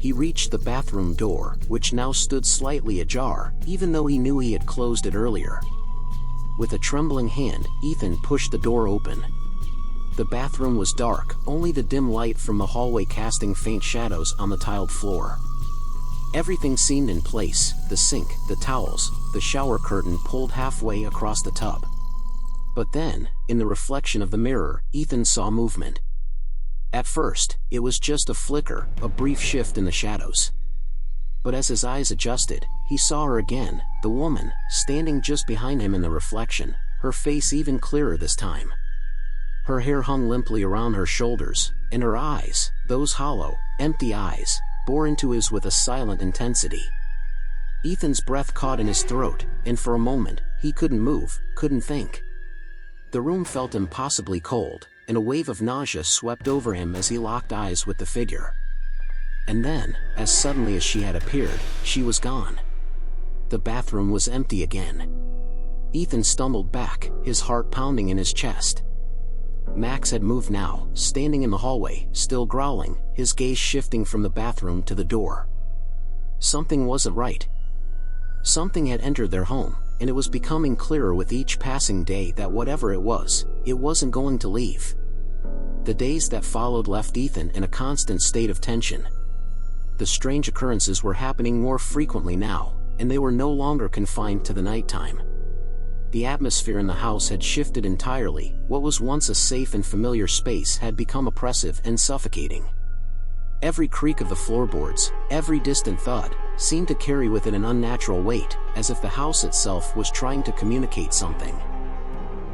He reached the bathroom door, which now stood slightly ajar, even though he knew he had closed it earlier. With a trembling hand, Ethan pushed the door open. The bathroom was dark, only the dim light from the hallway casting faint shadows on the tiled floor. Everything seemed in place, the sink, the towels, the shower curtain pulled halfway across the tub. But then, in the reflection of the mirror, Ethan saw movement. At first, it was just a flicker, a brief shift in the shadows. But as his eyes adjusted, he saw her again, the woman, standing just behind him in the reflection, her face even clearer this time. Her hair hung limply around her shoulders, and her eyes, those hollow, empty eyes, bore into his with a silent intensity. Ethan's breath caught in his throat, and for a moment, he couldn't move, couldn't think. The room felt impossibly cold, and a wave of nausea swept over him as he locked eyes with the figure. And then, as suddenly as she had appeared, she was gone. The bathroom was empty again. Ethan stumbled back, his heart pounding in his chest. Max had moved now, standing in the hallway, still growling, his gaze shifting from the bathroom to the door. Something wasn't right. Something had entered their home, and it was becoming clearer with each passing day that whatever it wasn't going to leave. The days that followed left Ethan in a constant state of tension. The strange occurrences were happening more frequently now, and they were no longer confined to the nighttime. The atmosphere in the house had shifted entirely. What was once a safe and familiar space had become oppressive and suffocating. Every creak of the floorboards, every distant thud, seemed to carry with it an unnatural weight, as if the house itself was trying to communicate something.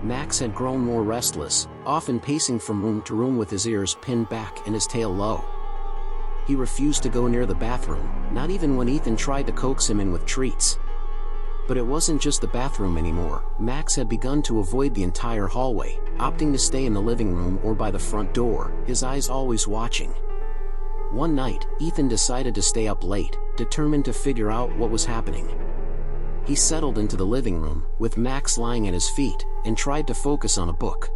Max had grown more restless, often pacing from room to room with his ears pinned back and his tail low. He refused to go near the bathroom, not even when Ethan tried to coax him in with treats. But it wasn't just the bathroom anymore. Max had begun to avoid the entire hallway, opting to stay in the living room or by the front door, his eyes always watching. One night, Ethan decided to stay up late, determined to figure out what was happening. He settled into the living room, with Max lying at his feet, and tried to focus on a book.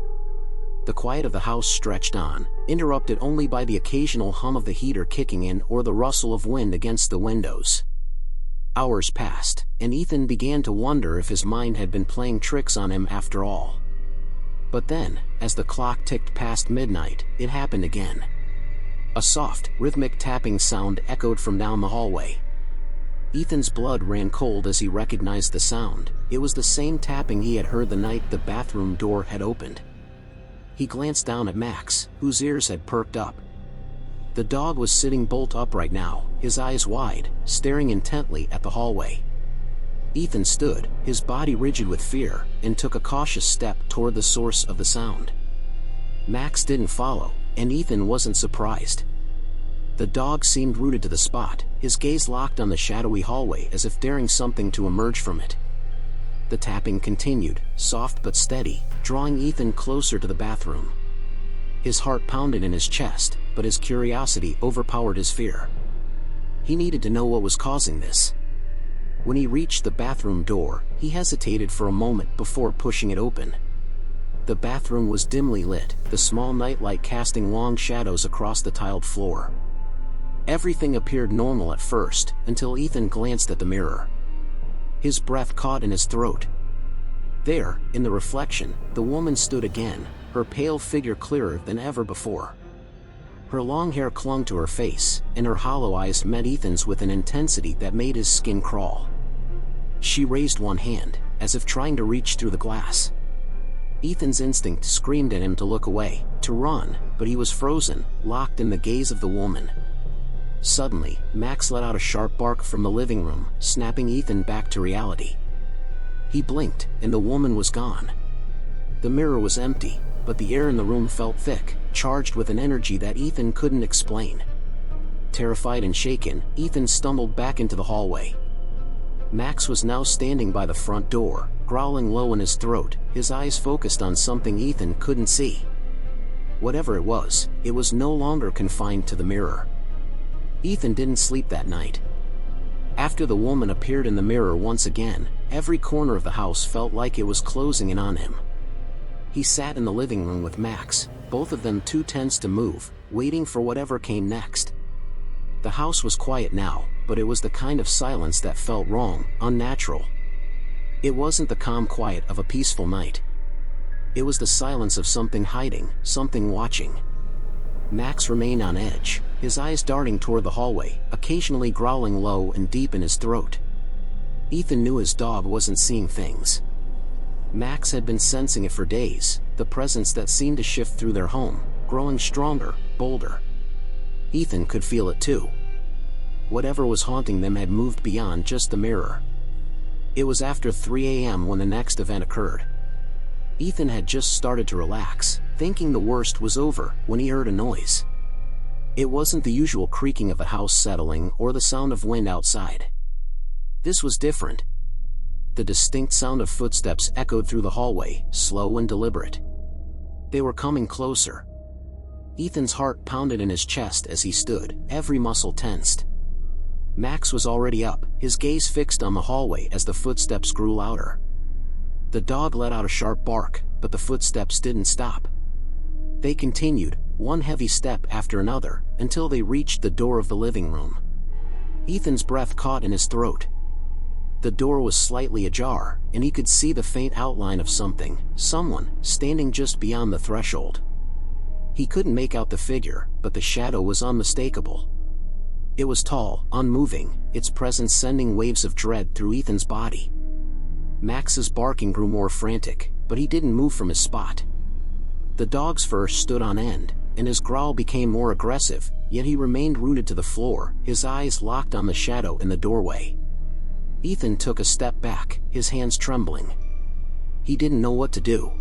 The quiet of the house stretched on, interrupted only by the occasional hum of the heater kicking in or the rustle of wind against the windows. Hours passed, and Ethan began to wonder if his mind had been playing tricks on him after all. But then, as the clock ticked past midnight, it happened again. A soft, rhythmic tapping sound echoed from down the hallway. Ethan's blood ran cold as he recognized the sound. It was the same tapping he had heard the night the bathroom door had opened. He glanced down at Max, whose ears had perked up. The dog was sitting bolt upright now, his eyes wide, staring intently at the hallway. Ethan stood, his body rigid with fear, and took a cautious step toward the source of the sound. Max didn't follow, and Ethan wasn't surprised. The dog seemed rooted to the spot, his gaze locked on the shadowy hallway as if daring something to emerge from it. The tapping continued, soft but steady, drawing Ethan closer to the bathroom. His heart pounded in his chest, but his curiosity overpowered his fear. He needed to know what was causing this. When he reached the bathroom door, he hesitated for a moment before pushing it open. The bathroom was dimly lit, the small nightlight casting long shadows across the tiled floor. Everything appeared normal at first, until Ethan glanced at the mirror. His breath caught in his throat. There, in the reflection, the woman stood again, her pale figure clearer than ever before. Her long hair clung to her face, and her hollow eyes met Ethan's with an intensity that made his skin crawl. She raised one hand, as if trying to reach through the glass. Ethan's instinct screamed at him to look away, to run, but he was frozen, locked in the gaze of the woman. Suddenly, Max let out a sharp bark from the living room, snapping Ethan back to reality. He blinked, and the woman was gone. The mirror was empty, but the air in the room felt thick, charged with an energy that Ethan couldn't explain. Terrified and shaken, Ethan stumbled back into the hallway. Max was now standing by the front door, growling low in his throat, his eyes focused on something Ethan couldn't see. Whatever it was no longer confined to the mirror. Ethan didn't sleep that night. After the woman appeared in the mirror once again, every corner of the house felt like it was closing in on him. He sat in the living room with Max, both of them too tense to move, waiting for whatever came next. The house was quiet now, but it was the kind of silence that felt wrong, unnatural. It wasn't the calm quiet of a peaceful night. It was the silence of something hiding, something watching. Max remained on edge, his eyes darting toward the hallway, occasionally growling low and deep in his throat. Ethan knew his dog wasn't seeing things. Max had been sensing it for days, the presence that seemed to shift through their home, growing stronger, bolder. Ethan could feel it too. Whatever was haunting them had moved beyond just the mirror. It was after 3 a.m. when the next event occurred. Ethan had just started to relax, thinking the worst was over, when he heard a noise. It wasn't the usual creaking of a house settling or the sound of wind outside. This was different. The distinct sound of footsteps echoed through the hallway, slow and deliberate. They were coming closer. Ethan's heart pounded in his chest as he stood, every muscle tensed. Max was already up, his gaze fixed on the hallway as the footsteps grew louder. The dog let out a sharp bark, but the footsteps didn't stop. They continued, one heavy step after another, until they reached the door of the living room. Ethan's breath caught in his throat. The door was slightly ajar, and he could see the faint outline of someone, standing just beyond the threshold. He couldn't make out the figure, but the shadow was unmistakable. It was tall, unmoving, its presence sending waves of dread through Ethan's body. Max's barking grew more frantic, but he didn't move from his spot. The dog's fur stood on end, and his growl became more aggressive, yet he remained rooted to the floor, his eyes locked on the shadow in the doorway. Ethan took a step back, his hands trembling. He didn't know what to do.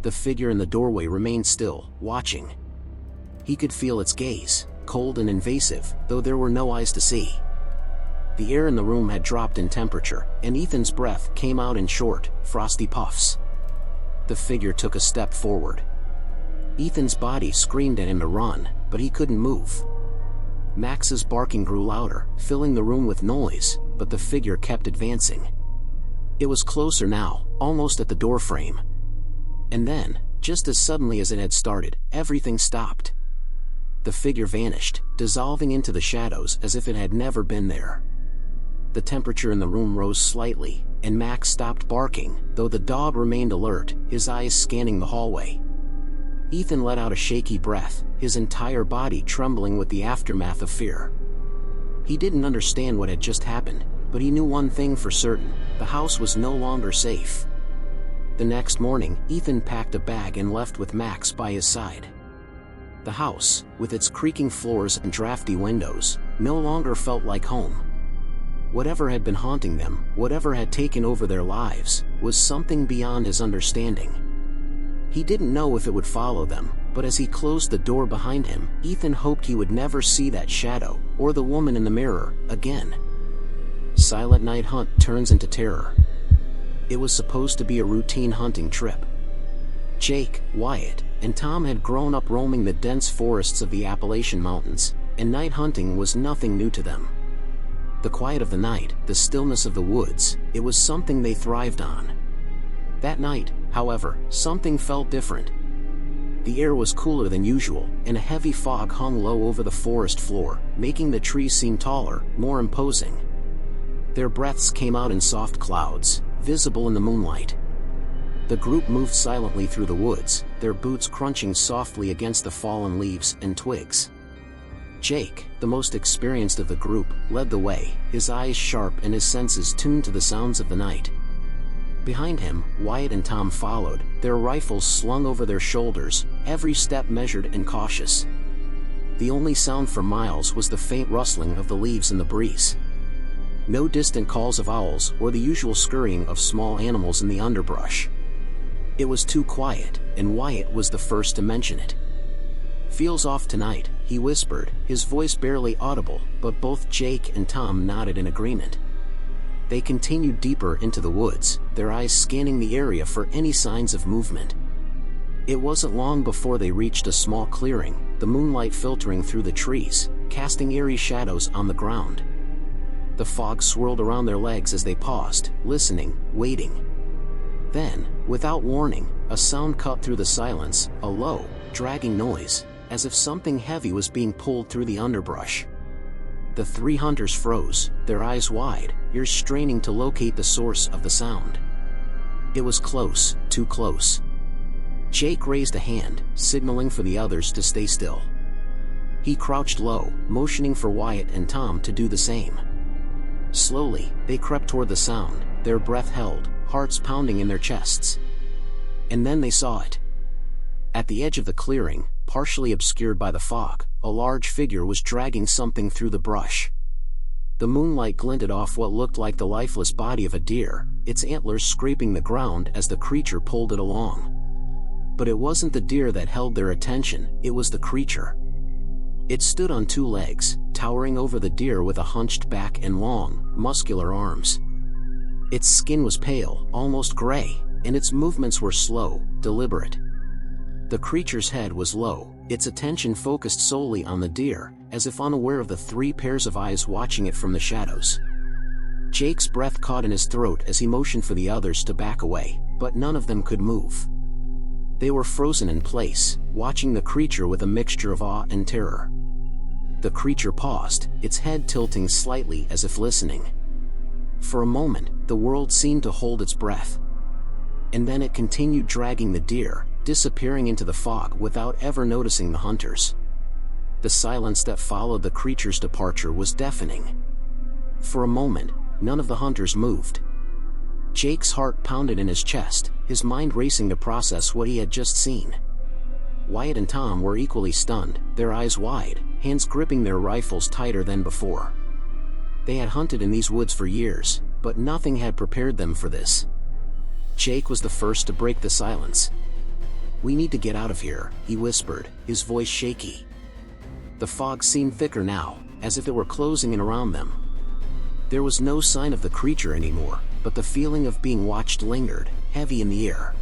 The figure in the doorway remained still, watching. He could feel its gaze, cold and invasive, though there were no eyes to see. The air in the room had dropped in temperature, and Ethan's breath came out in short, frosty puffs. The figure took a step forward. Ethan's body screamed at him to run, but he couldn't move. Max's barking grew louder, filling the room with noise, but the figure kept advancing. It was closer now, almost at the doorframe. And then, just as suddenly as it had started, everything stopped. The figure vanished, dissolving into the shadows as if it had never been there. The temperature in the room rose slightly, and Max stopped barking, though the dog remained alert, his eyes scanning the hallway. Ethan let out a shaky breath, his entire body trembling with the aftermath of fear. He didn't understand what had just happened, but he knew one thing for certain: the house was no longer safe. The next morning, Ethan packed a bag and left with Max by his side. The house, with its creaking floors and drafty windows, no longer felt like home. Whatever had been haunting them, whatever had taken over their lives, was something beyond his understanding. He didn't know if it would follow them, but as he closed the door behind him, Ethan hoped he would never see that shadow, or the woman in the mirror, again. Silent Night Hunt turns into terror. It was supposed to be a routine hunting trip. Jake, Wyatt, and Tom had grown up roaming the dense forests of the Appalachian Mountains, and night hunting was nothing new to them. The quiet of the night, the stillness of the woods, it was something they thrived on. That night, however, something felt different. The air was cooler than usual, and a heavy fog hung low over the forest floor, making the trees seem taller, more imposing. Their breaths came out in soft clouds, visible in the moonlight. The group moved silently through the woods, their boots crunching softly against the fallen leaves and twigs. Jake, the most experienced of the group, led the way, his eyes sharp and his senses tuned to the sounds of the night. Behind him, Wyatt and Tom followed, their rifles slung over their shoulders, every step measured and cautious. The only sound for miles was the faint rustling of the leaves in the breeze. No distant calls of owls or the usual scurrying of small animals in the underbrush. It was too quiet, and Wyatt was the first to mention it. "Feels off tonight," he whispered, his voice barely audible, but both Jake and Tom nodded in agreement. They continued deeper into the woods, their eyes scanning the area for any signs of movement. It wasn't long before they reached a small clearing, the moonlight filtering through the trees, casting eerie shadows on the ground. The fog swirled around their legs as they paused, listening, waiting. Then, without warning, a sound cut through the silence, a low, dragging noise, as if something heavy was being pulled through the underbrush. The three hunters froze, their eyes wide, ears straining to locate the source of the sound. It was close, too close. Jake raised a hand, signaling for the others to stay still. He crouched low, motioning for Wyatt and Tom to do the same. Slowly, they crept toward the sound, their breath held, hearts pounding in their chests. And then they saw it. At the edge of the clearing, partially obscured by the fog, a large figure was dragging something through the brush. The moonlight glinted off what looked like the lifeless body of a deer, its antlers scraping the ground as the creature pulled it along. But it wasn't the deer that held their attention, it was the creature. It stood on two legs, towering over the deer with a hunched back and long, muscular arms. Its skin was pale, almost gray, and its movements were slow, deliberate. The creature's head was low, its attention focused solely on the deer, as if unaware of the three pairs of eyes watching it from the shadows. Jake's breath caught in his throat as he motioned for the others to back away, but none of them could move. They were frozen in place, watching the creature with a mixture of awe and terror. The creature paused, its head tilting slightly as if listening. For a moment, the world seemed to hold its breath. And then it continued dragging the deer, disappearing into the fog without ever noticing the hunters. The silence that followed the creature's departure was deafening. For a moment, none of the hunters moved. Jake's heart pounded in his chest, his mind racing to process what he had just seen. Wyatt and Tom were equally stunned, their eyes wide, hands gripping their rifles tighter than before. They had hunted in these woods for years, but nothing had prepared them for this. Jake was the first to break the silence. "We need to get out of here," he whispered, his voice shaky. The fog seemed thicker now, as if it were closing in around them. There was no sign of the creature anymore, but the feeling of being watched lingered, heavy in the air.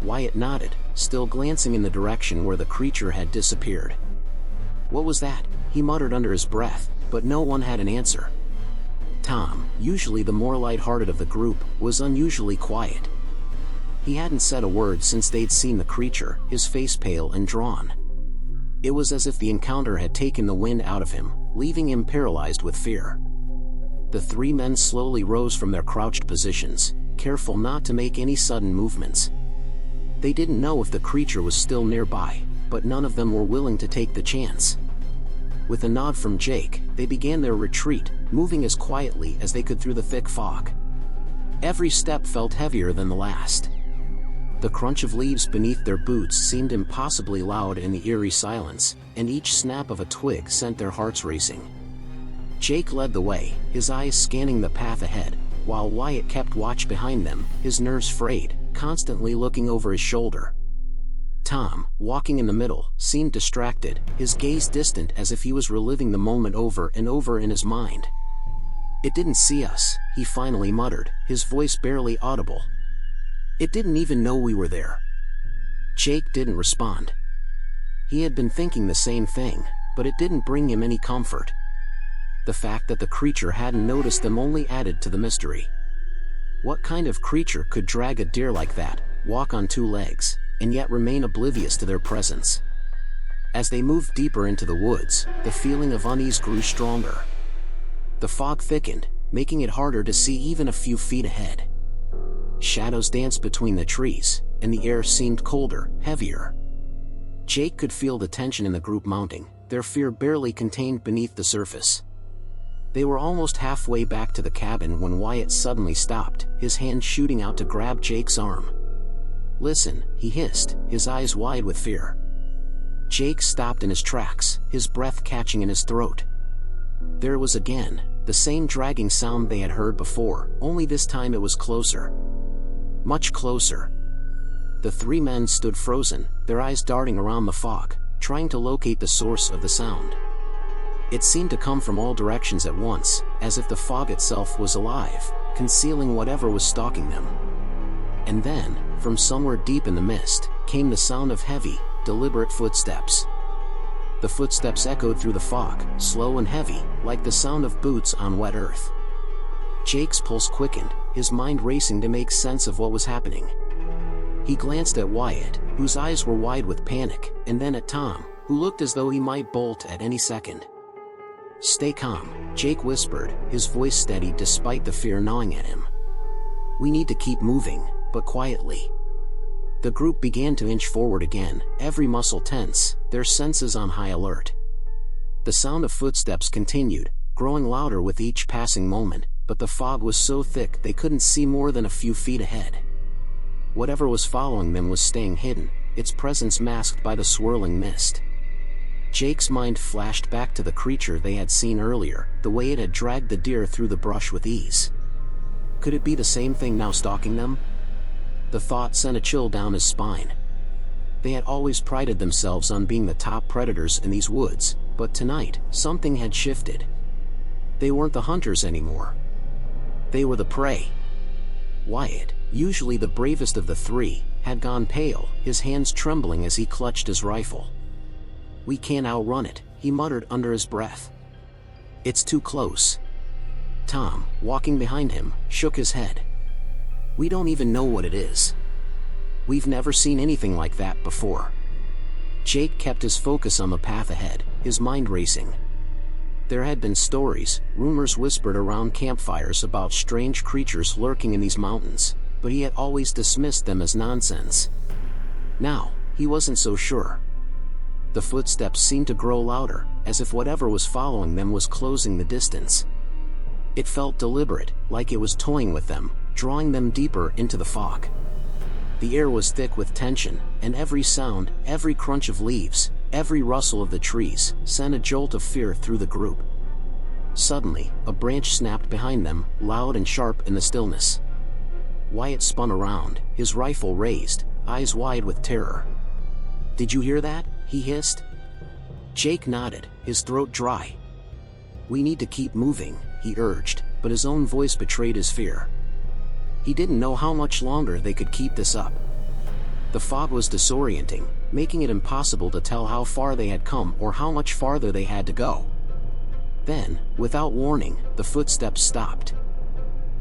Wyatt nodded, still glancing in the direction where the creature had disappeared. "What was that?" he muttered under his breath, but no one had an answer. Tom, usually the more light-hearted of the group, was unusually quiet. He hadn't said a word since they'd seen the creature, his face pale and drawn. It was as if the encounter had taken the wind out of him, leaving him paralyzed with fear. The three men slowly rose from their crouched positions, careful not to make any sudden movements. They didn't know if the creature was still nearby, but none of them were willing to take the chance. With a nod from Jake, they began their retreat, moving as quietly as they could through the thick fog. Every step felt heavier than the last. The crunch of leaves beneath their boots seemed impossibly loud in the eerie silence, and each snap of a twig sent their hearts racing. Jake led the way, his eyes scanning the path ahead, while Wyatt kept watch behind them, his nerves frayed, constantly looking over his shoulder. Tom, walking in the middle, seemed distracted, his gaze distant as if he was reliving the moment over and over in his mind. "It didn't see us," he finally muttered, his voice barely audible. "It didn't even know we were there." Jake didn't respond. He had been thinking the same thing, but it didn't bring him any comfort. The fact that the creature hadn't noticed them only added to the mystery. What kind of creature could drag a deer like that, walk on two legs, and yet remain oblivious to their presence? As they moved deeper into the woods, the feeling of unease grew stronger. The fog thickened, making it harder to see even a few feet ahead. Shadows danced between the trees, and the air seemed colder, heavier. Jake could feel the tension in the group mounting, their fear barely contained beneath the surface. They were almost halfway back to the cabin when Wyatt suddenly stopped, his hand shooting out to grab Jake's arm. "Listen," he hissed, his eyes wide with fear. Jake stopped in his tracks, his breath catching in his throat. There was again, the same dragging sound they had heard before, only this time it was closer. Much closer. The three men stood frozen, their eyes darting around the fog, trying to locate the source of the sound. It seemed to come from all directions at once, as if the fog itself was alive, concealing whatever was stalking them. And then, from somewhere deep in the mist, came the sound of heavy, deliberate footsteps. The footsteps echoed through the fog, slow and heavy, like the sound of boots on wet earth. Jake's pulse quickened, his mind racing to make sense of what was happening. He glanced at Wyatt, whose eyes were wide with panic, and then at Tom, who looked as though he might bolt at any second. "Stay calm," Jake whispered, his voice steady despite the fear gnawing at him. "We need to keep moving, but quietly." The group began to inch forward again, every muscle tense, their senses on high alert. The sound of footsteps continued, growing louder with each passing moment, but the fog was so thick they couldn't see more than a few feet ahead. Whatever was following them was staying hidden, its presence masked by the swirling mist. Jake's mind flashed back to the creature they had seen earlier, the way it had dragged the deer through the brush with ease. Could it be the same thing now stalking them? The thought sent a chill down his spine. They had always prided themselves on being the top predators in these woods, but tonight, something had shifted. They weren't the hunters anymore. They were the prey. Wyatt, usually the bravest of the three, had gone pale, his hands trembling as he clutched his rifle. "We can't outrun it," he muttered under his breath. "It's too close." Tom, walking behind him, shook his head. "We don't even know what it is. We've never seen anything like that before." Jake kept his focus on the path ahead, his mind racing. There had been stories, rumors whispered around campfires about strange creatures lurking in these mountains, but he had always dismissed them as nonsense. Now, he wasn't so sure. The footsteps seemed to grow louder, as if whatever was following them was closing the distance. It felt deliberate, like it was toying with them, drawing them deeper into the fog. The air was thick with tension, and every sound, every crunch of leaves, every rustle of the trees, sent a jolt of fear through the group. Suddenly, a branch snapped behind them, loud and sharp in the stillness. Wyatt spun around, his rifle raised, eyes wide with terror. "Did you hear that?" he hissed. Jake nodded, his throat dry. "We need to keep moving," he urged, but his own voice betrayed his fear. He didn't know how much longer they could keep this up. The fog was disorienting, making it impossible to tell how far they had come or how much farther they had to go. Then, without warning, the footsteps stopped.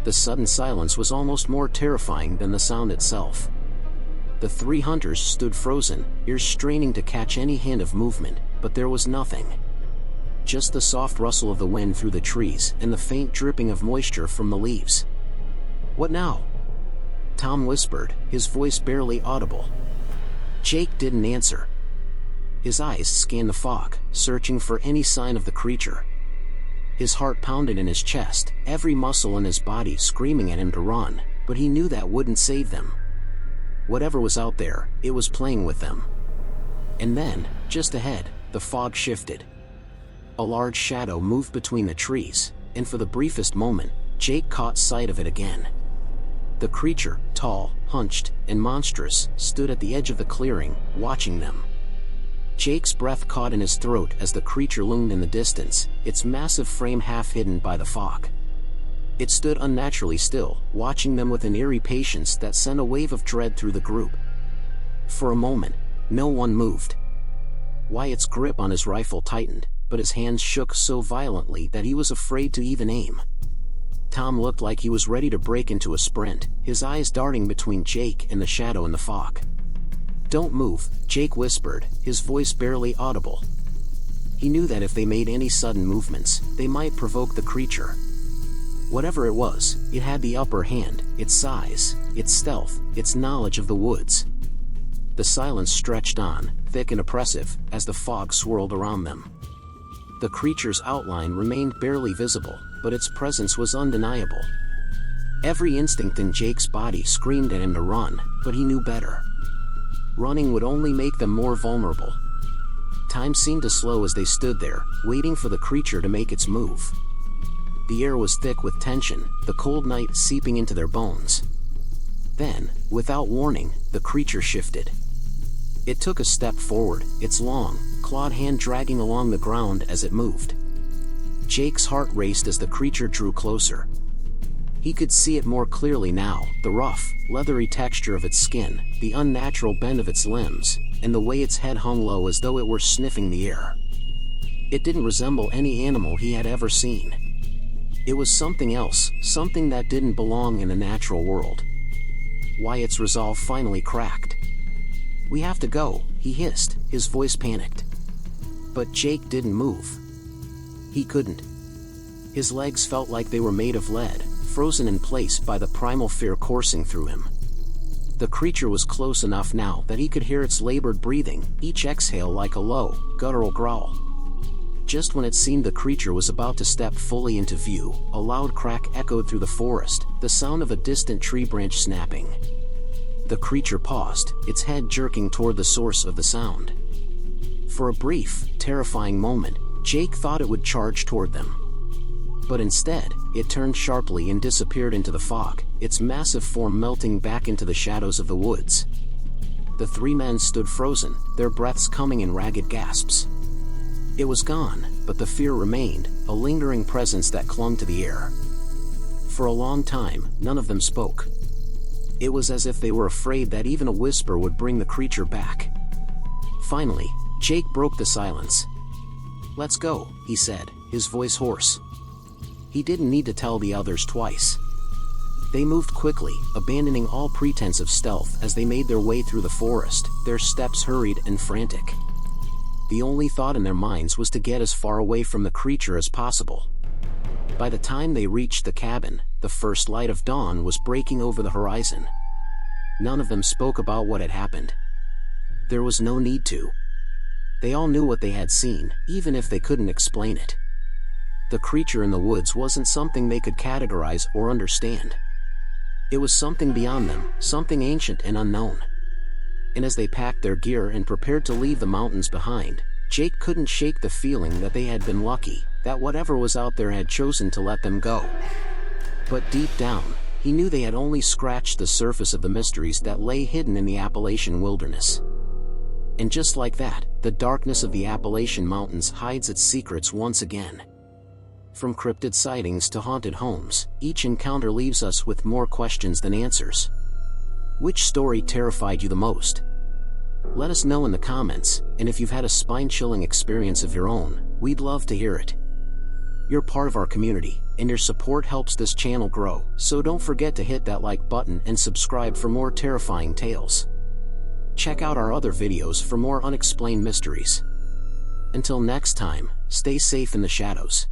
The sudden silence was almost more terrifying than the sound itself. The three hunters stood frozen, ears straining to catch any hint of movement, but there was nothing. just the soft rustle of the wind through the trees and the faint dripping of moisture from the leaves. "What now?" Tom whispered, his voice barely audible. Jake didn't answer. His eyes scanned the fog, searching for any sign of the creature. His heart pounded in his chest, every muscle in his body screaming at him to run, but he knew that wouldn't save them. Whatever was out there, it was playing with them. And then, just ahead, the fog shifted. A large shadow moved between the trees, and for the briefest moment, Jake caught sight of it again. The creature, tall, hunched, and monstrous, stood at the edge of the clearing, watching them. Jake's breath caught in his throat as the creature loomed in the distance, its massive frame half hidden by the fog. It stood unnaturally still, watching them with an eerie patience that sent a wave of dread through the group. For a moment, no one moved. Wyatt's grip on his rifle tightened, but his hands shook so violently that he was afraid to even aim. Tom looked like he was ready to break into a sprint, his eyes darting between Jake and the shadow in the fog. "Don't move," Jake whispered, his voice barely audible. He knew that if they made any sudden movements, they might provoke the creature. Whatever it was, it had the upper hand, its size, its stealth, its knowledge of the woods. The silence stretched on, thick and oppressive, as the fog swirled around them. The creature's outline remained barely visible, but its presence was undeniable. Every instinct in Jake's body screamed at him to run, but he knew better. Running would only make them more vulnerable. Time seemed to slow as they stood there, waiting for the creature to make its move. The air was thick with tension, the cold night seeping into their bones. Then, without warning, the creature shifted. It took a step forward, its long, clawed hand dragging along the ground as it moved. Jake's heart raced as the creature drew closer. He could see it more clearly now, the rough, leathery texture of its skin, the unnatural bend of its limbs, and the way its head hung low as though it were sniffing the air. It didn't resemble any animal he had ever seen. It was something else, something that didn't belong in the natural world. Wyatt's resolve finally cracked. "We have to go," he hissed, his voice panicked. But Jake didn't move. He couldn't. His legs felt like they were made of lead, frozen in place by the primal fear coursing through him. The creature was close enough now that he could hear its labored breathing, each exhale like a low, guttural growl. Just when it seemed the creature was about to step fully into view, a loud crack echoed through the forest, the sound of a distant tree branch snapping. The creature paused, its head jerking toward the source of the sound. For a brief, terrifying moment, Jake thought it would charge toward them. But instead, it turned sharply and disappeared into the fog, its massive form melting back into the shadows of the woods. The three men stood frozen, their breaths coming in ragged gasps. It was gone, but the fear remained, a lingering presence that clung to the air. For a long time, none of them spoke. It was as if they were afraid that even a whisper would bring the creature back. Finally, Jake broke the silence. "Let's go," he said, his voice hoarse. He didn't need to tell the others twice. They moved quickly, abandoning all pretense of stealth as they made their way through the forest, their steps hurried and frantic. The only thought in their minds was to get as far away from the creature as possible. By the time they reached the cabin, the first light of dawn was breaking over the horizon. None of them spoke about what had happened. There was no need to. They all knew what they had seen, even if they couldn't explain it. The creature in the woods wasn't something they could categorize or understand. It was something beyond them, something ancient and unknown. And as they packed their gear and prepared to leave the mountains behind, Jake couldn't shake the feeling that they had been lucky, that whatever was out there had chosen to let them go. But deep down, he knew they had only scratched the surface of the mysteries that lay hidden in the Appalachian wilderness. And just like that, the darkness of the Appalachian Mountains hides its secrets once again. From cryptid sightings to haunted homes, each encounter leaves us with more questions than answers. Which story terrified you the most? Let us know in the comments, and if you've had a spine-chilling experience of your own, we'd love to hear it. You're part of our community, and your support helps this channel grow, so don't forget to hit that like button and subscribe for more terrifying tales. Check out our other videos for more unexplained mysteries. Until next time, stay safe in the shadows.